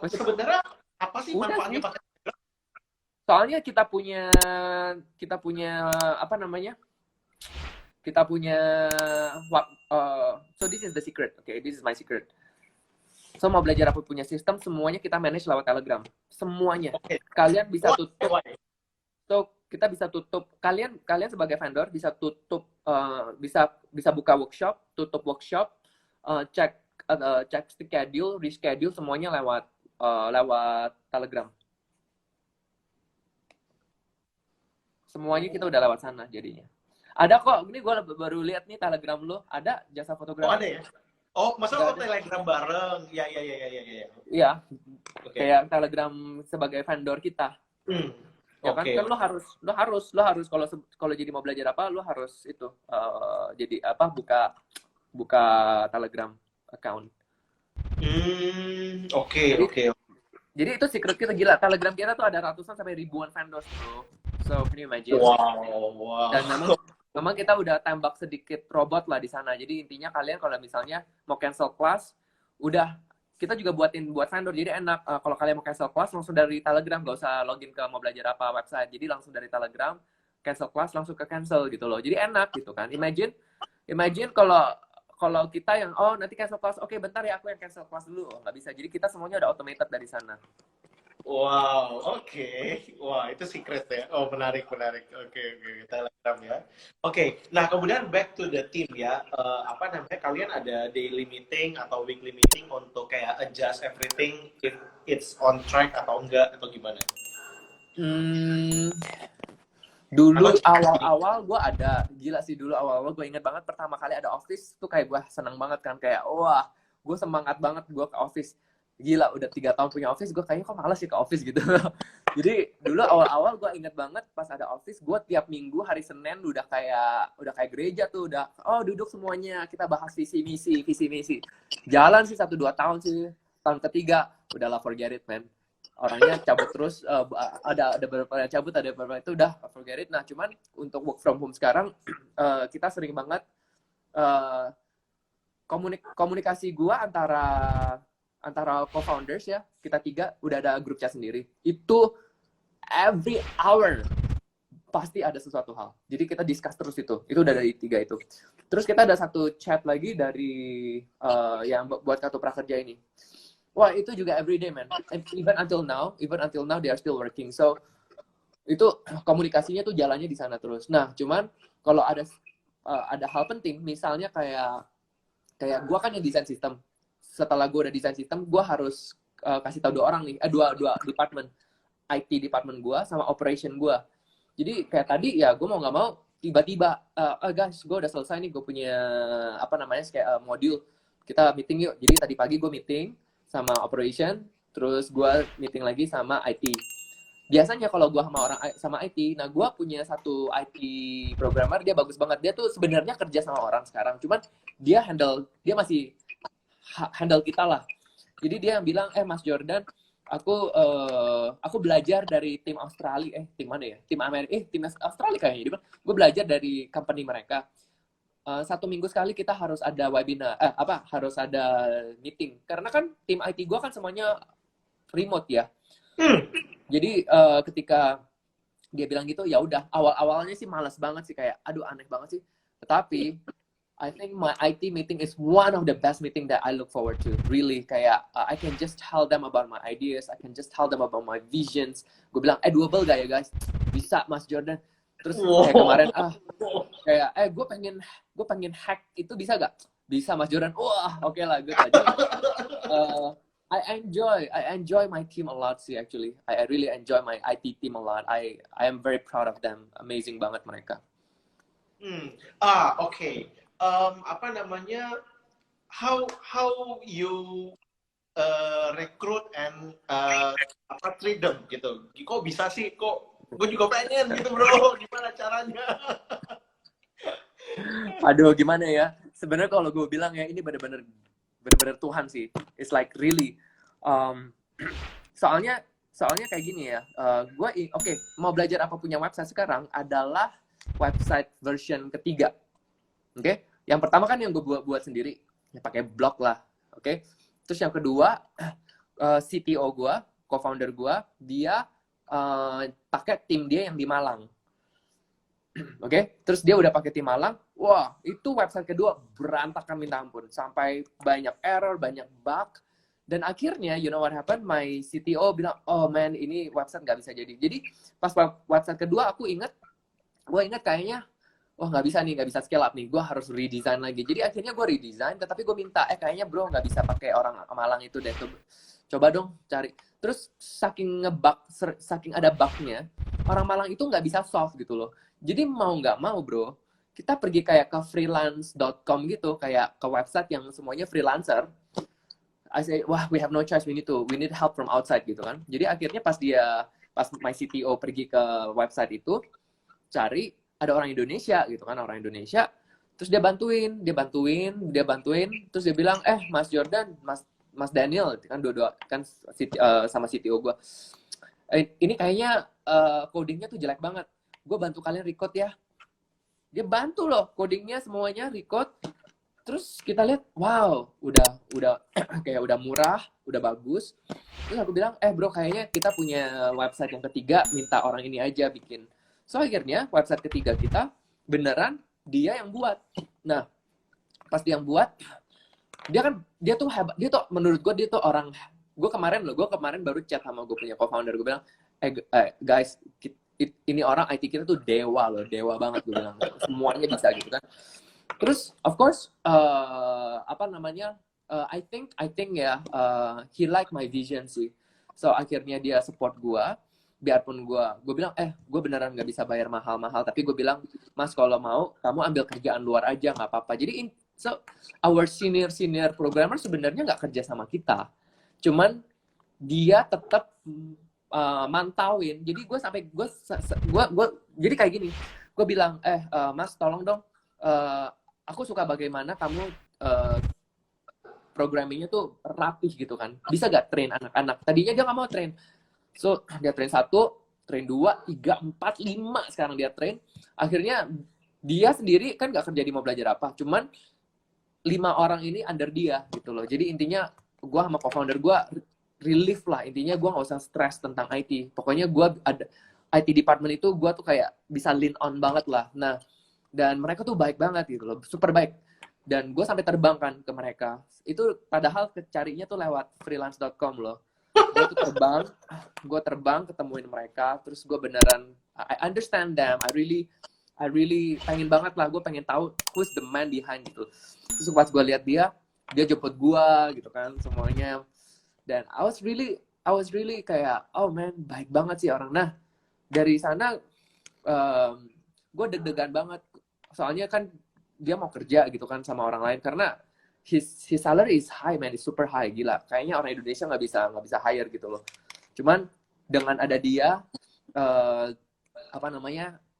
Masih Sebenarnya apa sih udah manfaatnya sih. pakai? Soalnya kita punya apa namanya? Kita punya so this is the secret. Okay, this is my secret. So mau belajar apa punya sistem, semuanya kita manage lewat Telegram. Semuanya. Oke. Kalian bisa tutup. Why? So kita bisa tutup. Kalian sebagai vendor bisa tutup, bisa buka workshop, tutup workshop, cek schedule, reschedule semuanya lewat Telegram. Semuanya kita udah lewat sana jadinya. Ada kok, ini gue baru lihat nih Telegram lo, ada jasa fotografi. Oh ada ya? Oh, masalah Telegram bareng? Ya. Iya, Oke. kayak Telegram sebagai vendor kita. Ya kan, kan lo harus kalau jadi mau belajar apa, lo harus itu jadi apa buka Telegram account. Oke. Jadi itu secret kita gila. Telegram kita tuh ada ratusan sampai ribuan vendors, bro. So can you imagine? Wow. Dan memang kita udah tembak sedikit robot lah di sana. Jadi intinya kalian kalau misalnya mau cancel kelas, udah kita juga buat vendor. Jadi enak kalau kalian mau cancel kelas langsung dari Telegram, gak usah login ke mau belajar apa website. Jadi langsung dari Telegram cancel kelas langsung ke cancel gitu loh. Jadi enak gitu kan. Imagine kalau kita yang nanti cancel kelas, oke bentar ya aku yang cancel kelas dulu, nggak bisa. Jadi kita semuanya udah automated dari sana. Wow, oke. Wah, itu secret ya. Oh, menarik. Oke, Telegram ya. Oke, nah kemudian back to the team ya. Kalian ada daily meeting atau weekly meeting untuk kayak adjust everything if it's on track atau enggak atau gimana? Dulu awal-awal gue ada, gila sih dulu awal-awal gue inget banget pertama kali ada office tuh kayak gue seneng banget kan, kayak wah gue semangat banget gue ke office. Gila udah 3 tahun punya office, gue kayaknya kok malas sih ke office gitu. Jadi dulu awal-awal gue inget banget pas ada office, gue tiap minggu hari Senin udah kayak gereja tuh, udah duduk semuanya kita bahas visi misi. Jalan sih 1-2 tahun sih, tahun ketiga udahlah forget it man. Orangnya cabut terus, ada beberapa yang cabut, ada beberapa itu udah forget it. Nah cuman untuk work from home sekarang kita sering banget komunikasi gue antara co-founders ya, kita 3 udah ada grup chat sendiri. Itu every hour pasti ada sesuatu hal. Jadi kita discuss terus itu udah dari 3 itu. Terus kita ada satu chat lagi dari yang buat kartu prakerja ini. Wah itu juga everyday man. Even until now they are still working. So itu komunikasinya tuh jalannya di sana terus. Nah cuman kalau ada hal penting, misalnya kayak gue kan yang desain sistem. Setelah gue udah desain sistem, gue harus kasih tahu 2 orang nih, dua department, IT department gue sama operation gue. Jadi kayak tadi ya gue mau nggak mau tiba-tiba, guys gue udah selesai nih, gue punya kayak modul, kita meeting yuk. Jadi tadi pagi gue meeting sama operation, terus gue meeting lagi sama IT. Biasanya kalau gue sama IT, nah gue punya satu IT programmer, dia bagus banget. Dia tuh sebenarnya kerja sama orang sekarang, cuman dia masih handle kita lah. Jadi dia yang bilang, Mas Jordan, aku belajar dari tim Australia, tim mana ya? Tim Amerika, tim Australia kayaknya. Dia bilang, gue belajar dari company mereka. 1 minggu sekali kita harus ada webinar, harus ada meeting. Karena kan tim IT gue kan semuanya remote ya. Jadi ketika dia bilang gitu, ya udah. Awal-awalnya sih malas banget sih, kayak aduh aneh banget sih. Tetapi I think my IT meeting is one of the best meeting that I look forward to. Really, kayak I can just tell them about my ideas, I can just tell them about my visions. Gue bilang, doable gak ya guys? Bisa Mas Jordan. Terus kayak kemarin, kayak gue pengen hack itu bisa gak? Bisa Mas Jordan. Wah, oke lah, good aja. I enjoy my team a lot sih actually. I really enjoy my IT team a lot. I am very proud of them. Amazing banget mereka. Okay. How you recruit and treat them gitu. Kok bisa sih? Kok gue juga pengen gitu bro. Gimana caranya? Aduh, gimana ya? Sebenarnya kalau gue bilang ya, ini bener-bener Tuhan sih. It's like really. Um, soalnya kayak gini ya. Oke, mau belajar apa punya website sekarang adalah website version ketiga. Oke, yang pertama kan yang gue buat sendiri, ya pakai blog lah. Oke, terus yang kedua CTO gue, co-founder gue, dia pakai tim dia yang di Malang. Oke, terus dia udah pakai tim Malang. Wah, itu website kedua berantakan minta ampun, sampai banyak error, banyak bug. Dan akhirnya, you know what happened? My CTO bilang, oh man, ini website nggak bisa jadi. Jadi pas website kedua, gue inget kayaknya, wah nggak bisa scale up nih. Gue harus redesign lagi. Jadi akhirnya gue redesign, tetapi gue minta, kayaknya bro nggak bisa pakai orang Malang itu deh. Coba dong cari. Terus saking ada bugnya, orang Malang itu nggak bisa solve gitu loh. Jadi mau nggak mau bro, kita pergi kayak ke freelance.com gitu, kayak ke website yang semuanya freelancer. I say, wah, we have no choice, we need help from outside gitu kan. Jadi akhirnya pas my CTO pergi ke website itu, cari ada orang Indonesia gitu kan, orang Indonesia. Terus dia bantuin, terus dia bilang, Mas Jordan, Mas Daniel kan dua-dua kan sama CTO gue. Ini kayaknya codingnya tuh jelek banget. Gue bantu kalian record ya. Dia bantu loh codingnya semuanya record. Terus kita lihat, wow, udah kayak udah murah, udah bagus. Terus aku bilang, bro, kayaknya kita punya website yang ketiga, minta orang ini aja bikin. So akhirnya website ketiga kita beneran dia yang buat. Nah, pas dia yang buat, dia tuh hebat. Menurut gue dia tuh orang. Gue kemarin baru chat sama gue punya co-founder. Gue bilang, guys, ini orang IT kita tuh dewa banget, gue bilang. Semuanya bisa gitu kan. Terus of course I think ya he like my vision sih. So akhirnya dia support gue, biarpun gue bilang gue beneran nggak bisa bayar mahal-mahal, tapi gue bilang, Mas, kalau mau kamu ambil kerjaan luar aja nggak apa-apa. Jadi so our senior programmer sebenarnya nggak kerja sama kita, cuman dia tetap mantauin. Jadi gue jadi kayak gini, gue bilang, Mas, tolong dong, aku suka bagaimana kamu programmingnya tuh rapih gitu kan, bisa gak train anak-anak. Tadinya dia nggak mau train, so dia train 1, train 2, 3, 4, 5 sekarang dia train. Akhirnya dia sendiri kan nggak kerja, di mau belajar apa, cuman 5 orang ini under dia gitu loh. Jadi intinya gue sama co-founder gue relief lah, intinya gue nggak usah stres tentang IT. Pokoknya gue ada IT department itu, gue tuh kayak bisa lean on banget lah. Nah, dan mereka tuh baik banget gitu loh, super baik. Dan gue sampai terbang kan ke mereka. Itu padahal carinya tuh lewat freelance.com loh. Gue terbang ketemuin mereka. Terus gue beneran, I understand them. I really pengen banget lah. Gue pengen tahu who's the man behind gitu. Terus pas gue lihat dia jemput gue gitu kan semuanya. Dan I was really kayak, oh man, baik banget sih orang. Nah, dari sana gue deg-degan banget. Soalnya kan dia mau kerja gitu kan sama orang lain, karena his salary is high, man, is super high, gila. Kayaknya orang Indonesia nggak bisa hire gitu loh. Cuman dengan ada dia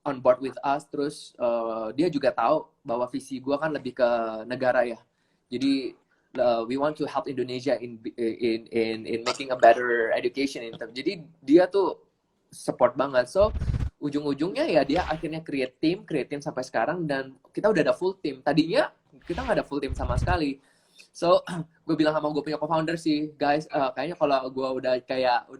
on board with us, terus dia juga tahu bahwa visi gue kan lebih ke negara ya. Jadi we want to help Indonesia in making a better education. Jadi dia tuh support banget. So ujung-ujungnya ya dia akhirnya create team sampai sekarang, dan kita udah ada full team. Tadinya kita nggak ada full team sama sekali. So gue bilang sama gue punya co-founder sih, guys, kayaknya kalau gue udah kayak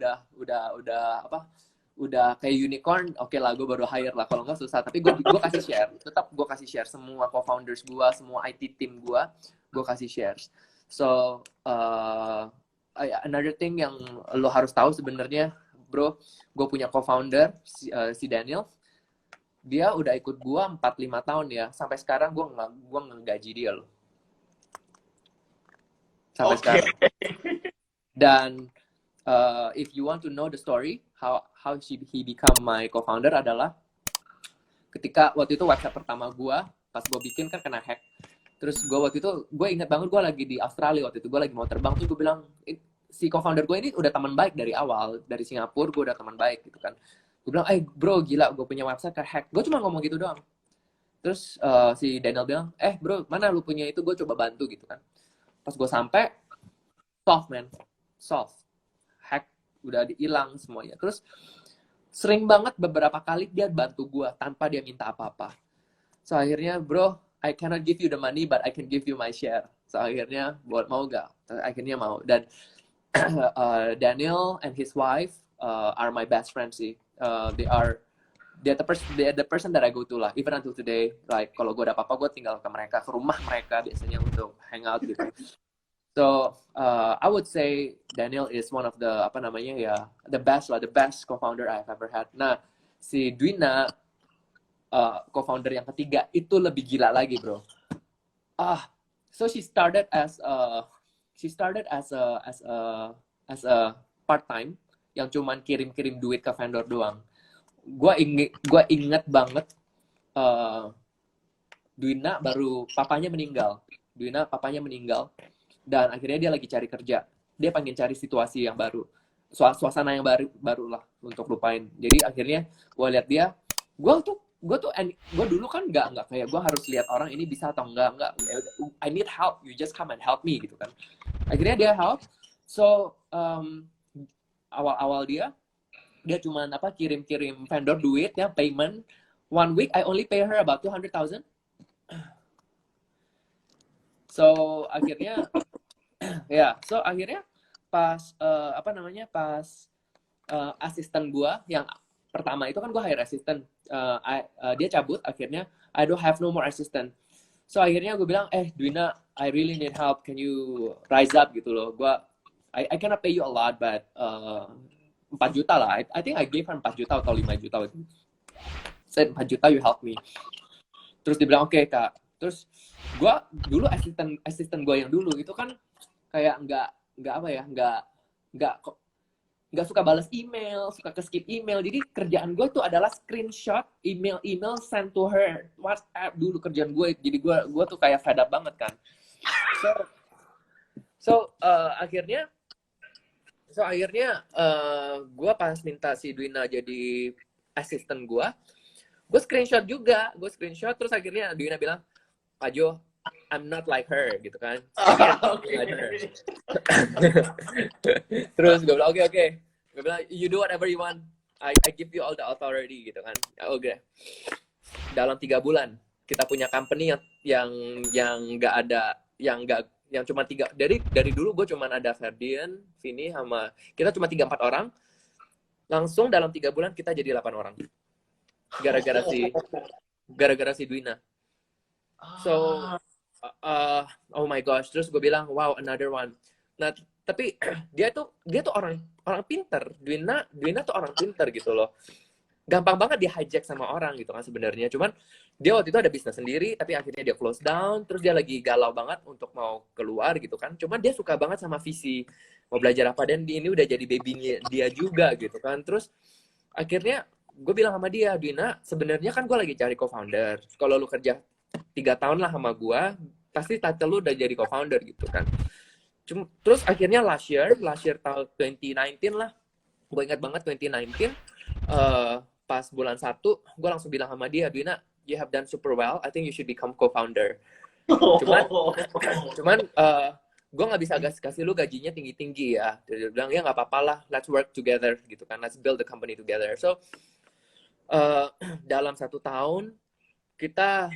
udah kayak unicorn, oke lah, gue baru hire lah. Kalau nggak susah. Tapi gue kasih share, tetap gue kasih share semua co-founders gue, semua IT team gue kasih share. So another thing yang lo harus tahu sebenarnya, bro, gue punya co-founder si Daniel, dia udah ikut gue 4-5 tahun ya, sampai sekarang gue ngegaji dia loh, sampai sekarang. Dan if you want to know the story how he become my co-founder adalah ketika waktu itu website pertama gue pas gue bikin kan kena hack. Terus gue waktu itu, gue ingat banget gue lagi di Australia waktu itu, gue lagi mau terbang tuh gue bilang, si co-founder gue ini udah teman baik dari awal, dari Singapura gue udah teman baik gitu kan. Gue bilang, bro gila, gue punya website ke-hack. Gue cuma ngomong gitu doang. Terus si Daniel bilang, bro mana lu punya itu, gue coba bantu gitu kan. Pas gue sampai, solve. Hack, udah hilang semuanya. Terus sering banget beberapa kali dia bantu gue tanpa dia minta apa-apa. So akhirnya, bro, I cannot give you the money, but I can give you my share. So akhirnya, mau gak? Akhirnya mau. Dan Daniel and his wife are my best friends sih. They're the person that I go to lah. Even until today, like kalau gue ada apa-apa, gue tinggal ke mereka, ke rumah mereka biasanya untuk hangout gitu. So I would say Daniel is one of the the best co-founder I've ever had. Nah, si Dwina co-founder yang ketiga itu lebih gila lagi, bro. So she started as a part time yang cuman kirim duit ke vendor doang. Gua inget banget Dwina papanya meninggal dan akhirnya dia lagi cari kerja. Dia pengen cari situasi yang baru, suasana yang baru lah untuk lupain. Jadi akhirnya gue lihat dia, gue dulu kan nggak kayak gue harus lihat orang ini bisa atau enggak. I need help, you just come and help me gitu kan. Akhirnya dia help. So awal dia cuma kirim vendor duit ya, payment. 1 week I only pay her about 200,000. So akhirnya pas asisten gue yang pertama itu kan gue hire assistant, dia cabut, akhirnya I don't have no more assistant. So akhirnya gue bilang, Dwina, I really need help, can you rise up gitu loh. I cannot pay you a lot, but 4 juta lah. I think I gave her 4 juta atau 5 juta. Said 4 juta, you help me. Terus dia bilang, oke, Kak. Terus gue dulu asisten gue yang dulu itu kan kayak nggak suka balas email, suka ke-skip email. Jadi kerjaan gue tuh adalah screenshot email send to her, WhatsApp dulu kerjaan gue. Jadi gue tuh kayak fed up banget kan. So akhirnya gue pas minta si Dwina jadi asisten gue screenshot juga. Gue screenshot, terus akhirnya Dwina bilang, Pak Jo, I'm not like her, gitu kan. Like her. Terus gue bilang, oke. Gue bilang, you do whatever you want. I give you all the authority, gitu kan. Oke. Dalam 3 bulan, kita punya company yang cuma 3. Dari dulu gue cuma ada Ferdian, Vini, sama kita cuma 3-4 orang. Langsung dalam 3 bulan kita jadi 8 orang. Gara-gara si Dwina. So, oh my gosh. Terus gue bilang, wow, another one. Nah, tapi dia tuh orang pinter. Dwina tuh orang pinter gitu loh. Gampang banget dia hijack sama orang gitu kan sebenarnya. Cuman dia waktu itu ada bisnis sendiri, tapi akhirnya dia close down. Terus dia lagi galau banget untuk mau keluar gitu kan. Cuman dia suka banget sama visi mau belajar apa, dan ini udah jadi baby-nya dia juga gitu kan. Terus akhirnya gue bilang sama dia, Dwina, sebenarnya kan gue lagi cari co-founder. Kalau lu kerja 3 tahun lah sama gue, pasti title lu udah jadi co-founder gitu kan. Terus akhirnya last year tahun 2019 lah, gue ingat banget 2019, pas bulan 1, gue langsung bilang sama dia, Dwina, you have done super well, I think you should become co-founder. Cuman gue nggak bisa kasih lu gajinya tinggi-tinggi ya. Dia bilang, ya nggak apa-apa lah, let's work together gitu kan, let's build the company together. So dalam 1 tahun kita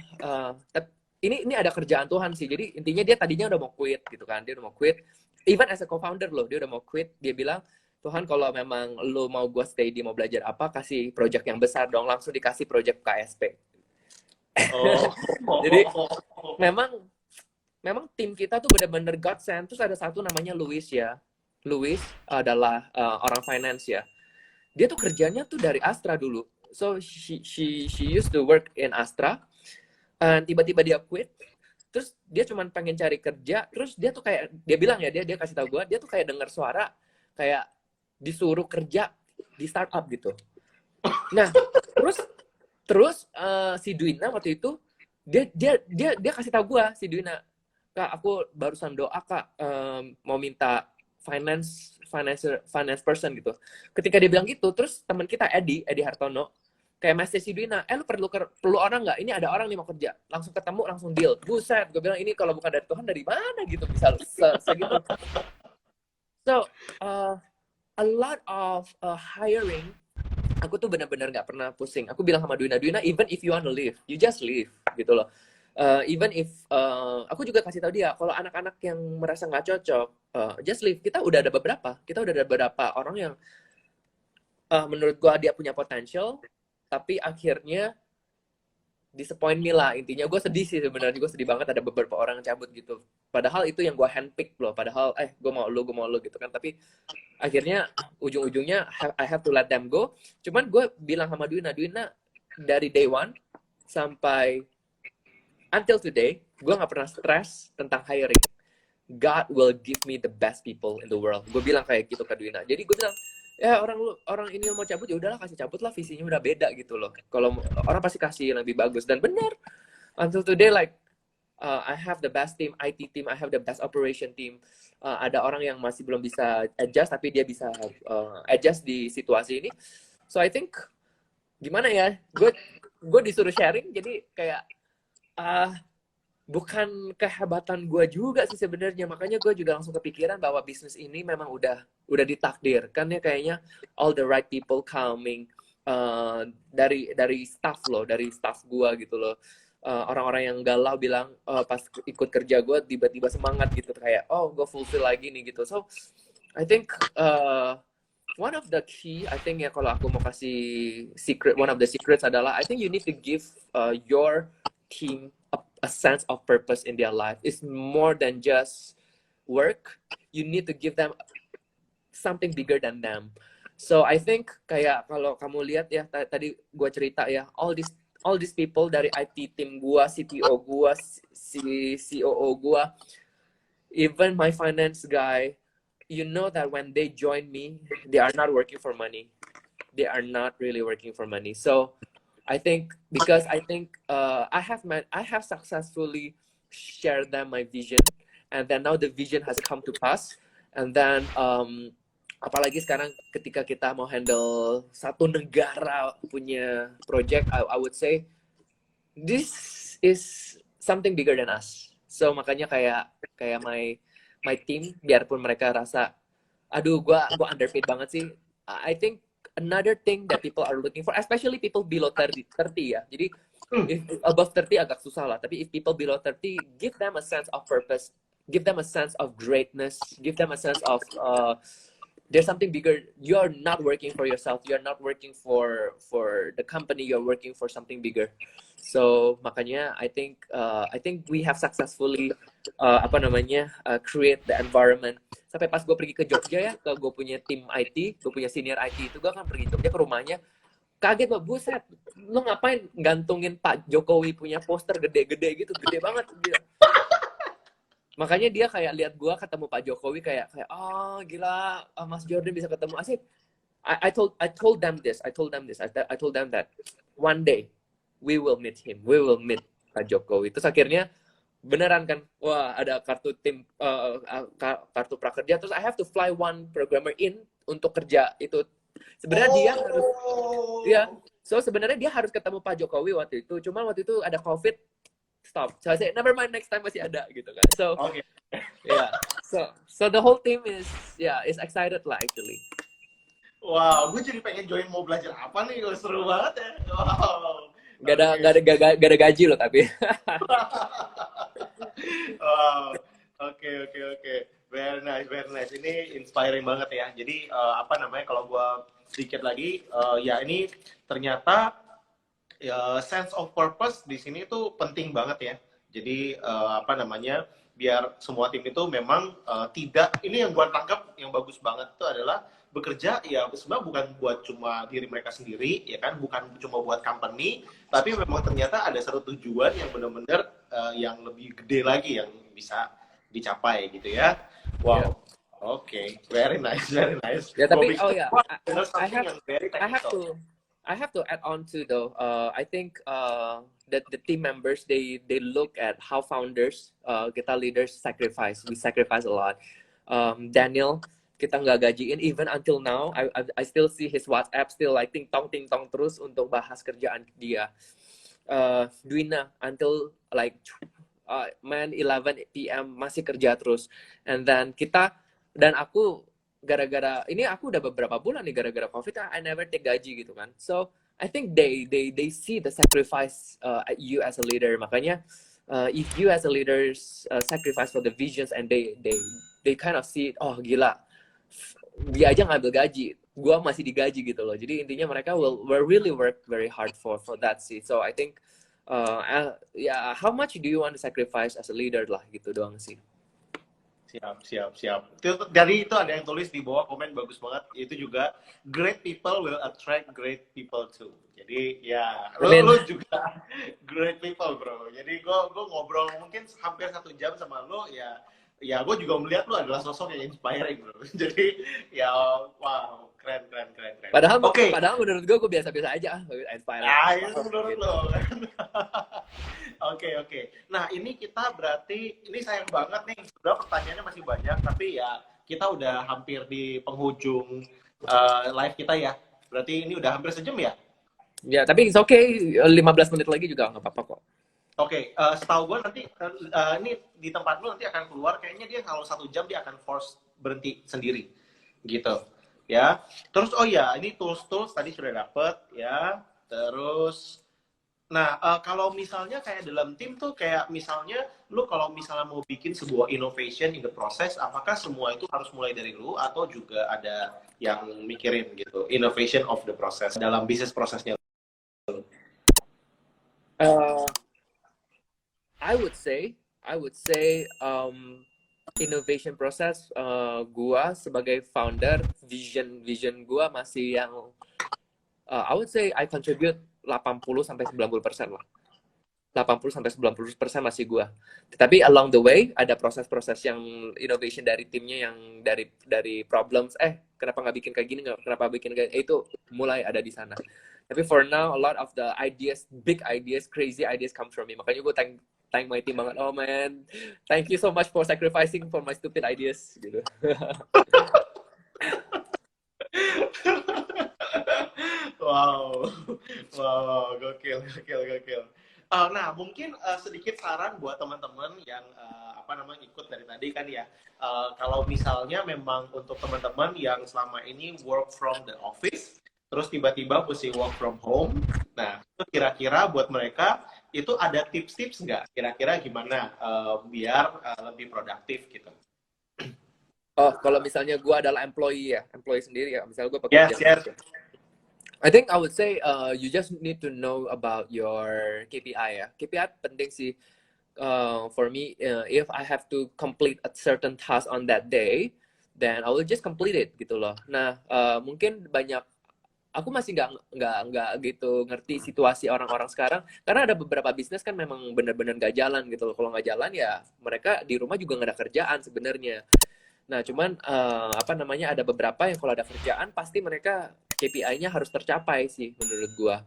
ini ada kerjaan Tuhan sih. Jadi intinya dia tadinya udah mau quit gitu kan, dia udah mau quit. Even as a co-founder loh, dia udah mau quit. Dia bilang, Tuhan kalau memang lo mau gue stay di mau belajar apa, kasih project yang besar dong. Langsung dikasih project KSP. Jadi memang tim kita tuh bener-bener God sent. Terus ada satu namanya Louis ya. Louis adalah orang finance ya. Dia tuh kerjanya tuh dari Astra dulu. So she used to work in Astra. Tiba-tiba dia quit. Terus dia cuma pengen cari kerja. Terus dia tuh kayak, dia bilang ya, dia kasih tahu gue, dia tuh kayak dengar suara kayak disuruh kerja di startup gitu. Nah, terus si Dwina waktu itu dia kasih tahu gue, si Dwina, Kak, aku barusan doa Kak, mau minta finance person gitu. Ketika dia bilang gitu, terus teman kita Edi Hartono kayak message si Dwina, lu perlu orang nggak? Ini ada orang nih mau kerja, langsung ketemu, langsung deal. Buset, gue bilang ini kalau bukan dari Tuhan dari mana gitu bisa segitu. So a lot of hiring, aku tuh benar-benar nggak pernah pusing. Aku bilang sama Dwina, even if you wanna leave, you just leave gitu loh. Even if aku juga kasih tahu dia kalau anak-anak yang merasa nggak cocok, just leave. Kita udah ada beberapa orang yang menurut gua dia punya potential, tapi akhirnya disappoint me lah. Intinya gue sedih sih sebenarnya, gue sedih banget ada beberapa orang cabut gitu. Padahal itu yang gue handpick loh. Padahal gue mau lu gitu kan. Tapi akhirnya ujung-ujungnya I have to let them go. Cuman gue bilang sama Dwina dari day one sampai until today, gue nggak pernah stress tentang hiring. God will give me the best people in the world. Gue bilang kayak gitu ke Dwina. Jadi gue bilang, ya orang ini mau cabut, ya udahlah kasih cabut lah, visinya udah beda gitu loh. Kalau orang pasti kasih yang lebih bagus. Dan benar, until today like I have the best team, IT team, I have the best operation team. Ada orang yang masih belum bisa adjust, tapi dia bisa adjust di situasi ini. So I think gimana ya, gue disuruh sharing, jadi kayak bukan kehebatan gue juga sih sebenarnya. Makanya gue juga langsung kepikiran bahwa bisnis ini memang udah ditakdirkan ya, kayaknya all the right people coming dari staff gue gitu loh. Orang-orang yang galau bilang pas ikut kerja gue tiba-tiba semangat gitu, kayak gue fulfill lagi nih gitu. So I think one of the key, I think ya kalau aku mau kasih secret, one of the secrets adalah I think you need to give your team a sense of purpose in their life. It's more than just work. You need to give them something bigger than them. So I think kayak kalau kamu lihat ya, tadi gue cerita ya, all these people dari IT team gue, CTO gue, COO gue, even my finance guy, you know that when they join me, they are not working for money. They are not really working for money. So I think I have successfully shared them my vision, and then now the vision has come to pass, and then apalagi sekarang ketika kita mau handle satu negara punya project, I would say this is something bigger than us. So makanya kayak my team, biarpun mereka rasa aduh gua underpaid banget sih, I think another thing that people are looking for, especially people below 30 ya. Jadi if above 30 agak susah lah, tapi if people below 30, give them a sense of purpose, give them a sense of greatness, give them a sense of there's something bigger. You're not working for yourself, you're not working for the company, you're working for something bigger. So makanya I think we have successfully create the environment. Sampai pas gue pergi ke Jogja ya, ke gue punya tim IT, gue punya senior IT itu, gue kan pergi Jogja ke rumahnya, kaget gue, buset, lu ngapain gantungin Pak Jokowi punya poster gede-gede gitu, gede banget gitu. Makanya dia kayak lihat gue ketemu Pak Jokowi kayak gila, Mas Jordan bisa ketemu Asik. I told them that one day we will meet him, we will meet Pak Jokowi. Terus akhirnya beneran kan, wah ada kartu tim, kartu prakerja, terus I have to fly one programmer in untuk kerja itu. Sebenarnya dia harus, ya, so sebenarnya dia harus ketemu Pak Jokowi waktu itu, cuma waktu itu ada COVID, stop. So I said, never mind, next time masih ada gitu kan. So, yeah, so the whole team is excited lah actually. Wow, gue jadi pengen join, mau belajar apa nih, seru banget ya. Wow. Gak ada gaji loh tapi. Wow. Oke. Very nice. Ini inspiring banget ya. Jadi kalau gue sedikit lagi, ya ini ternyata sense of purpose di sini tuh penting banget ya. Jadi biar semua tim itu memang tidak, ini yang gue tangkap yang bagus banget itu adalah bekerja ya sebenarnya bukan buat cuma diri mereka sendiri ya kan, bukan cuma buat company, tapi memang ternyata ada satu tujuan yang benar-benar yang lebih gede lagi yang bisa dicapai gitu ya. Wow. Oke, very nice. Ya tapi I I have to add on to though. I think that the team members they look at how founders, kita leaders sacrifice. We sacrifice a lot. Daniel, kita nggak gajiin even until now. I still see his WhatsApp still like ting tong terus untuk bahas kerjaan dia. Dwina until like 11 PM masih kerja terus. And then kita dan aku gara-gara ini aku udah beberapa bulan nih gara-gara COVID I never take gaji gitu kan. So I think they see the sacrifice you as a leader. Makanya if you as a leader sacrifice for the visions and they kind of see oh gila dia aja ngambil gaji, gua masih digaji gitu loh. Jadi intinya mereka will really work very hard for that sih. So I think yeah, how much do you want to sacrifice as a leader lah gitu doang sih. Siap. Dari itu ada yang tulis di bawah komen bagus banget. Itu juga great people will attract great people too. Jadi ya lu juga great people bro. Jadi gue ngobrol mungkin hampir 1 jam sama lu ya gue juga melihat lu adalah sosok yang inspiring bro. Jadi ya wow keren. Padahal menurut gue biasa-biasa aja inspiring. Itu menurut lo kan. Oke. Nah, ini kita berarti, ini sayang banget nih, sebenarnya pertanyaannya masih banyak, tapi ya kita udah hampir di penghujung live kita ya. Berarti ini udah hampir sejam ya? Ya, tapi it's okay, 15 menit lagi juga nggak apa-apa kok. Oke, setahu gue nanti, ini di tempat lu nanti akan keluar, kayaknya dia kalau 1 jam dia akan force berhenti sendiri, gitu. Ya, terus oh ya, ini tools tadi sudah dapet ya, terus nah, kalau misalnya kayak dalam tim tuh kayak misalnya lu kalau misalnya mau bikin sebuah innovation in the process, apakah semua itu harus mulai dari lu atau juga ada yang mikirin gitu, innovation of the process dalam bisnis prosesnya? I would say innovation process gua sebagai founder vision gua masih yang I would say I contribute 80-90% lah. 80-90% masih gua. Tetapi along the way ada proses-proses yang innovation dari timnya yang dari problems kenapa nggak bikin kayak gini, kenapa bikin kayak itu mulai ada di sana. Tapi for now a lot of the ideas, big ideas, crazy ideas come from me. Makanya gua thank my team banget. Oh man, thank you so much for sacrificing for my stupid ideas gitu. Wow, gokil. Nah, mungkin sedikit saran buat teman-teman yang ikut dari tadi kan ya. Kalau misalnya memang untuk teman-teman yang selama ini work from the office, terus tiba-tiba mesti work from home. Nah, itu kira-kira buat mereka itu ada tips-tips nggak? Kira-kira gimana biar lebih produktif gitu? Oh, kalau misalnya gue adalah employee sendiri ya, misalnya gue pekerja. Yes. I think I would say you just need to know about your KPI ya. KPI penting sih. For me, if I have to complete a certain task on that day, then I will just complete it gitu loh. Nah, mungkin aku masih nggak gitu ngerti situasi orang-orang sekarang karena ada beberapa bisnis kan memang benar-benar nggak jalan gitu loh. Kalau nggak jalan ya mereka di rumah juga nggak ada kerjaan sebenarnya. Nah, cuman ada beberapa yang kalau ada kerjaan pasti mereka KPI-nya harus tercapai sih menurut gua.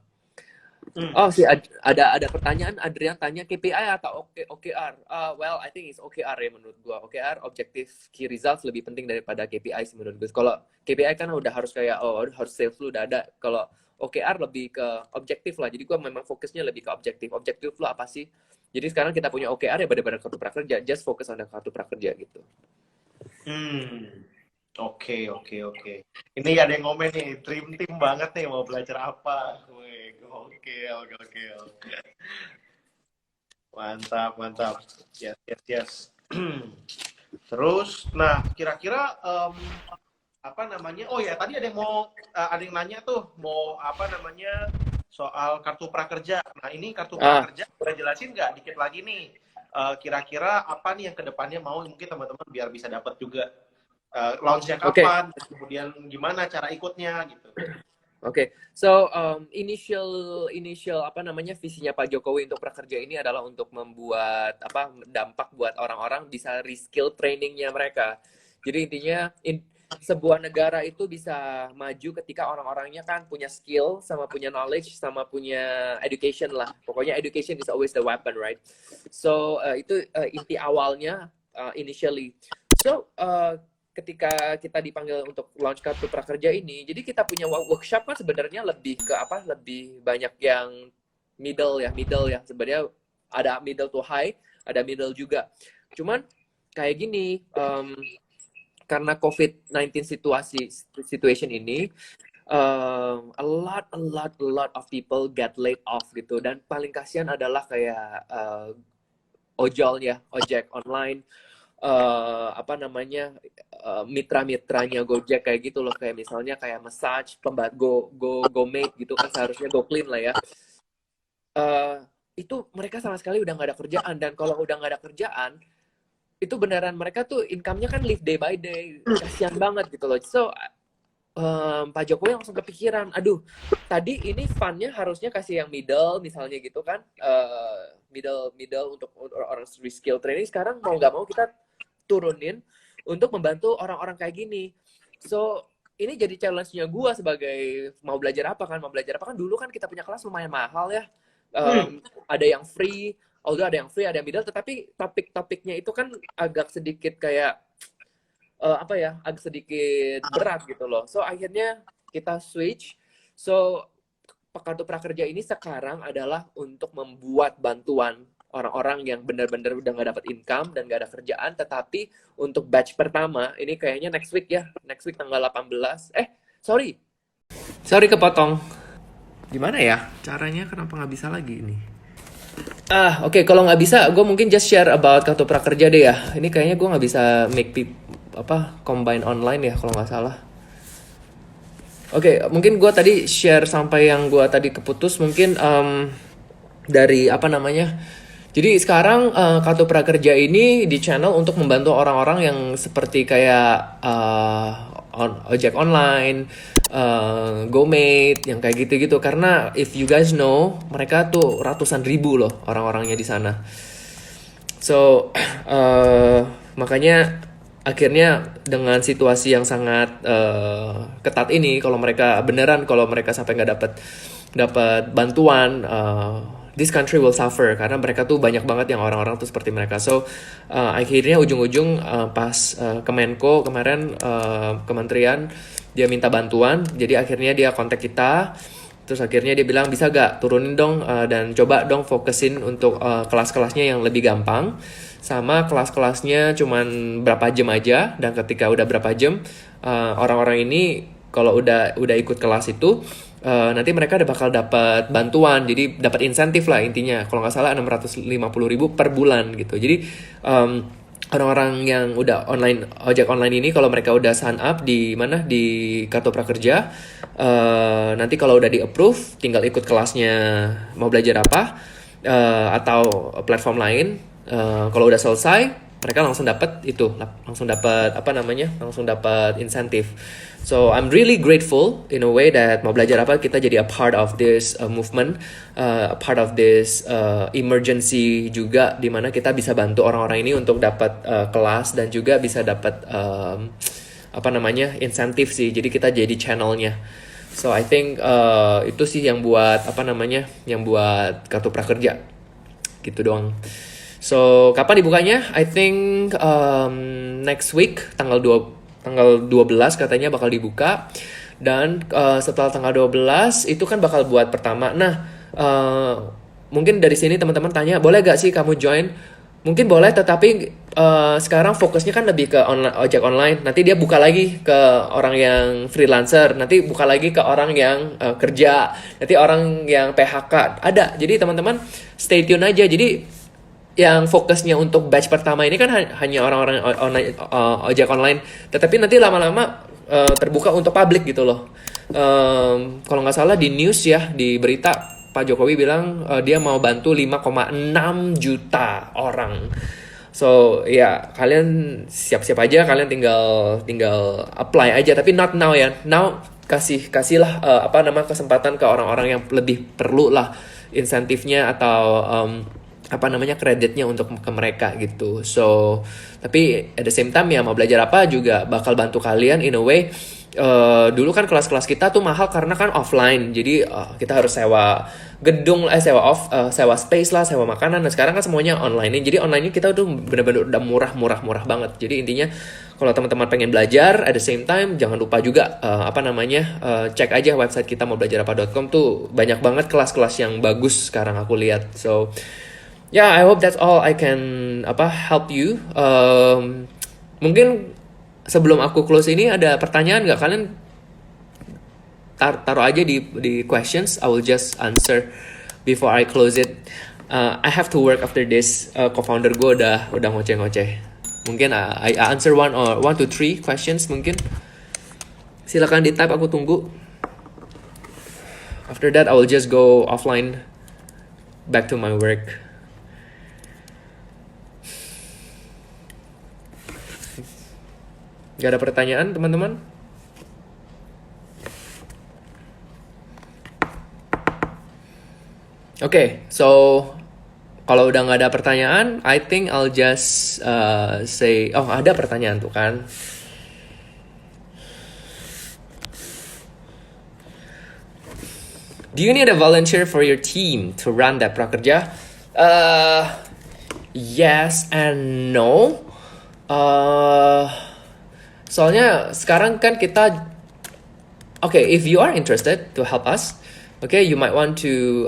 Oh sih ada pertanyaan Adrian tanya KPI atau OKR. Well, I think it's OKR ya menurut gua. OKR objective key results lebih penting daripada KPI sih menurut gua. Kalau KPI kan udah harus kayak harus sales lu udah ada. Kalau OKR lebih ke objektif lah. Jadi gua memang fokusnya lebih ke objektif. Objektif lu apa sih? Jadi sekarang kita punya OKR ya benar-benar kartu prakerja. Just fokus on kartu prakerja gitu. Oke. Ini ada yang komen nih, dream team banget nih, mau belajar apa? Wih, gokil. Mantap. Yes. Terus, nah kira-kira oh ya tadi ada yang nanya tuh, mau soal kartu prakerja. Nah ini kartu prakerja, boleh jelasin nggak dikit lagi nih? Kira-kira apa nih yang kedepannya mau mungkin teman-teman biar bisa dapat juga launch-nya kapan, dan kemudian gimana cara ikutnya gitu. Oke. So initial visinya Pak Jokowi untuk prakerja ini adalah untuk membuat dampak buat orang-orang bisa reskill trainingnya mereka. Jadi intinya sebuah negara itu bisa maju ketika orang-orangnya kan punya skill, sama punya knowledge, sama punya education lah. Pokoknya education is always the weapon, right? So itu inti awalnya initially. So ketika kita dipanggil untuk launch Kartu Prakerja ini, jadi kita punya workshop kan sebenarnya lebih ke apa? Lebih banyak yang middle ya. Sebenarnya ada middle to high, ada middle juga. Cuman kayak gini, karena COVID-19 situation ini, a lot of people get laid off gitu. Dan paling kasihan adalah kayak ojek online, mitra-mitranya Gojek kayak gitu loh, kayak misalnya kayak massage, GoMate gitu kan, seharusnya GoClean lah ya. Itu mereka sama sekali udah nggak ada kerjaan, dan kalau udah nggak ada kerjaan itu beneran mereka tuh income-nya kan live day by day, kasihan banget gitu loh. So Pak Jokowi langsung kepikiran, aduh, tadi ini fund-nya harusnya kasih yang middle misalnya gitu kan, middle untuk orang reskill training. Sekarang mau nggak mau kita turunin untuk membantu orang-orang kayak gini. So ini jadi challenge-nya gue sebagai mau belajar apa kan dulu kan kita punya kelas lumayan mahal ya. Ada yang free, although ada yang free, ada yang middle, tetapi topik-topiknya itu kan agak sedikit kayak agak sedikit berat gitu loh. So akhirnya kita switch. So Kartu Prakerja ini sekarang adalah untuk membuat bantuan orang-orang yang benar-benar udah nggak dapat income dan nggak ada kerjaan, tetapi untuk batch pertama ini kayaknya next week tanggal 18. Sorry kepotong. Gimana ya caranya, kenapa nggak bisa lagi ini? Oke, kalau nggak bisa gue mungkin just share about Kartu Prakerja deh ya. Ini kayaknya gue nggak bisa combine online ya kalau nggak salah. Oke, mungkin gue tadi share sampai yang gue tadi keputus mungkin dari jadi sekarang Kartu Prakerja ini di channel untuk membantu orang-orang yang seperti kayak ojek online, GoMate, yang kayak gitu-gitu. Karena if you guys know, mereka tuh ratusan ribu loh orang-orangnya di sana. So makanya akhirnya dengan situasi yang sangat ketat ini, kalau mereka sampai nggak dapat bantuan, this country will suffer, karena mereka tuh banyak banget yang orang-orang tuh seperti mereka. So akhirnya ujung-ujung pas Kemenko kemarin, kementerian, dia minta bantuan, jadi akhirnya dia kontak kita. Terus akhirnya dia bilang, bisa gak turunin dong dan coba dong fokusin untuk kelas-kelasnya yang lebih gampang, sama kelas-kelasnya cuman berapa jam aja. Dan ketika udah berapa jam, orang-orang ini kalau udah ikut kelas itu, nanti mereka bakal dapat bantuan, jadi dapat insentif lah intinya. Kalau nggak salah 650.000 per bulan gitu. Jadi orang-orang yang udah ojek online ini, kalau mereka udah sign up di Kartu Prakerja, nanti kalau udah di approve, tinggal ikut kelasnya mau belajar apa, atau platform lain. Kalau udah selesai, mereka langsung dapat insentif. So I'm really grateful in a way that mau belajar apa kita jadi a part of this movement, a part of this emergency juga, di mana kita bisa bantu orang-orang ini untuk dapat kelas dan juga bisa dapat insentif sih. Jadi kita jadi channelnya. So I think itu sih yang buat Kartu Prakerja gitu doang. So kapan dibukanya? I think next week tanggal 12 katanya bakal dibuka. Dan setelah tanggal 12 itu kan bakal buat pertama. Nah, mungkin dari sini teman-teman tanya, boleh gak sih kamu join? Mungkin boleh, tetapi sekarang fokusnya kan lebih ke ojek online. Nanti dia buka lagi ke orang yang freelancer, nanti buka lagi ke orang yang kerja, nanti orang yang PHK. Ada. Jadi teman-teman stay tune aja. Jadi yang fokusnya untuk batch pertama ini kan hanya orang-orang ojek online, tetapi nanti lama-lama terbuka untuk publik gitu loh. Kalau nggak salah di news ya, di berita, Pak Jokowi bilang dia mau bantu 5,6 juta orang. So ya kalian siap-siap aja, kalian tinggal apply aja, tapi not now ya. Now kasihlah kesempatan ke orang-orang yang lebih perlu lah insentifnya, atau kreditnya untuk ke mereka gitu. So tapi at the same time ya mau belajar apa juga bakal bantu kalian in a way. Dulu kan kelas-kelas kita tuh mahal karena kan offline, jadi kita harus sewa gedung, sewa space lah, sewa makanan. Nah sekarang kan semuanya online. Jadi online kita tuh bener-bener udah murah banget. Jadi intinya kalau teman-teman pengen belajar at the same time jangan lupa juga cek aja website kita maubelajarapa.com tuh banyak banget kelas-kelas yang bagus sekarang aku lihat. So yeah, I hope that's all I can help you. Mungkin sebelum aku close ini ada pertanyaan nggak? Kalian taruh aja di questions. I will just answer before I close it. I have to work after this. Co-founder gue udah ngoceh-ngoceh. Mungkin I answer one to three questions mungkin. Silakan di type, aku tunggu. After that I will just go offline, back to my work. Gak ada pertanyaan teman-teman? Okay, so kalau udah nggak ada pertanyaan, I think I'll just say, ada pertanyaan tuh kan. Do you need a volunteer for your team to run that prakerja? Yes and no. Soalnya sekarang kan kita, if you are interested to help us, you might want to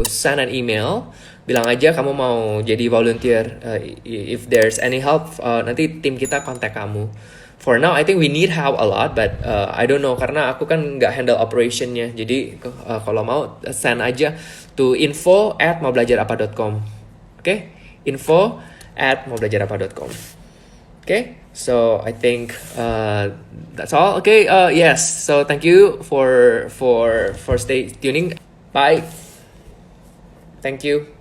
send an email, bilang aja kamu mau jadi volunteer. If there's any help, nanti tim kita kontak kamu. For now I think we need help a lot, but I don't know karena aku kan nggak handle operationnya. Jadi kalau mau send aja to info@maubelajarapa.com. info@maubelajarapa.com. So I think that's all. Yes. So thank you for stay tuning. Bye. Thank you.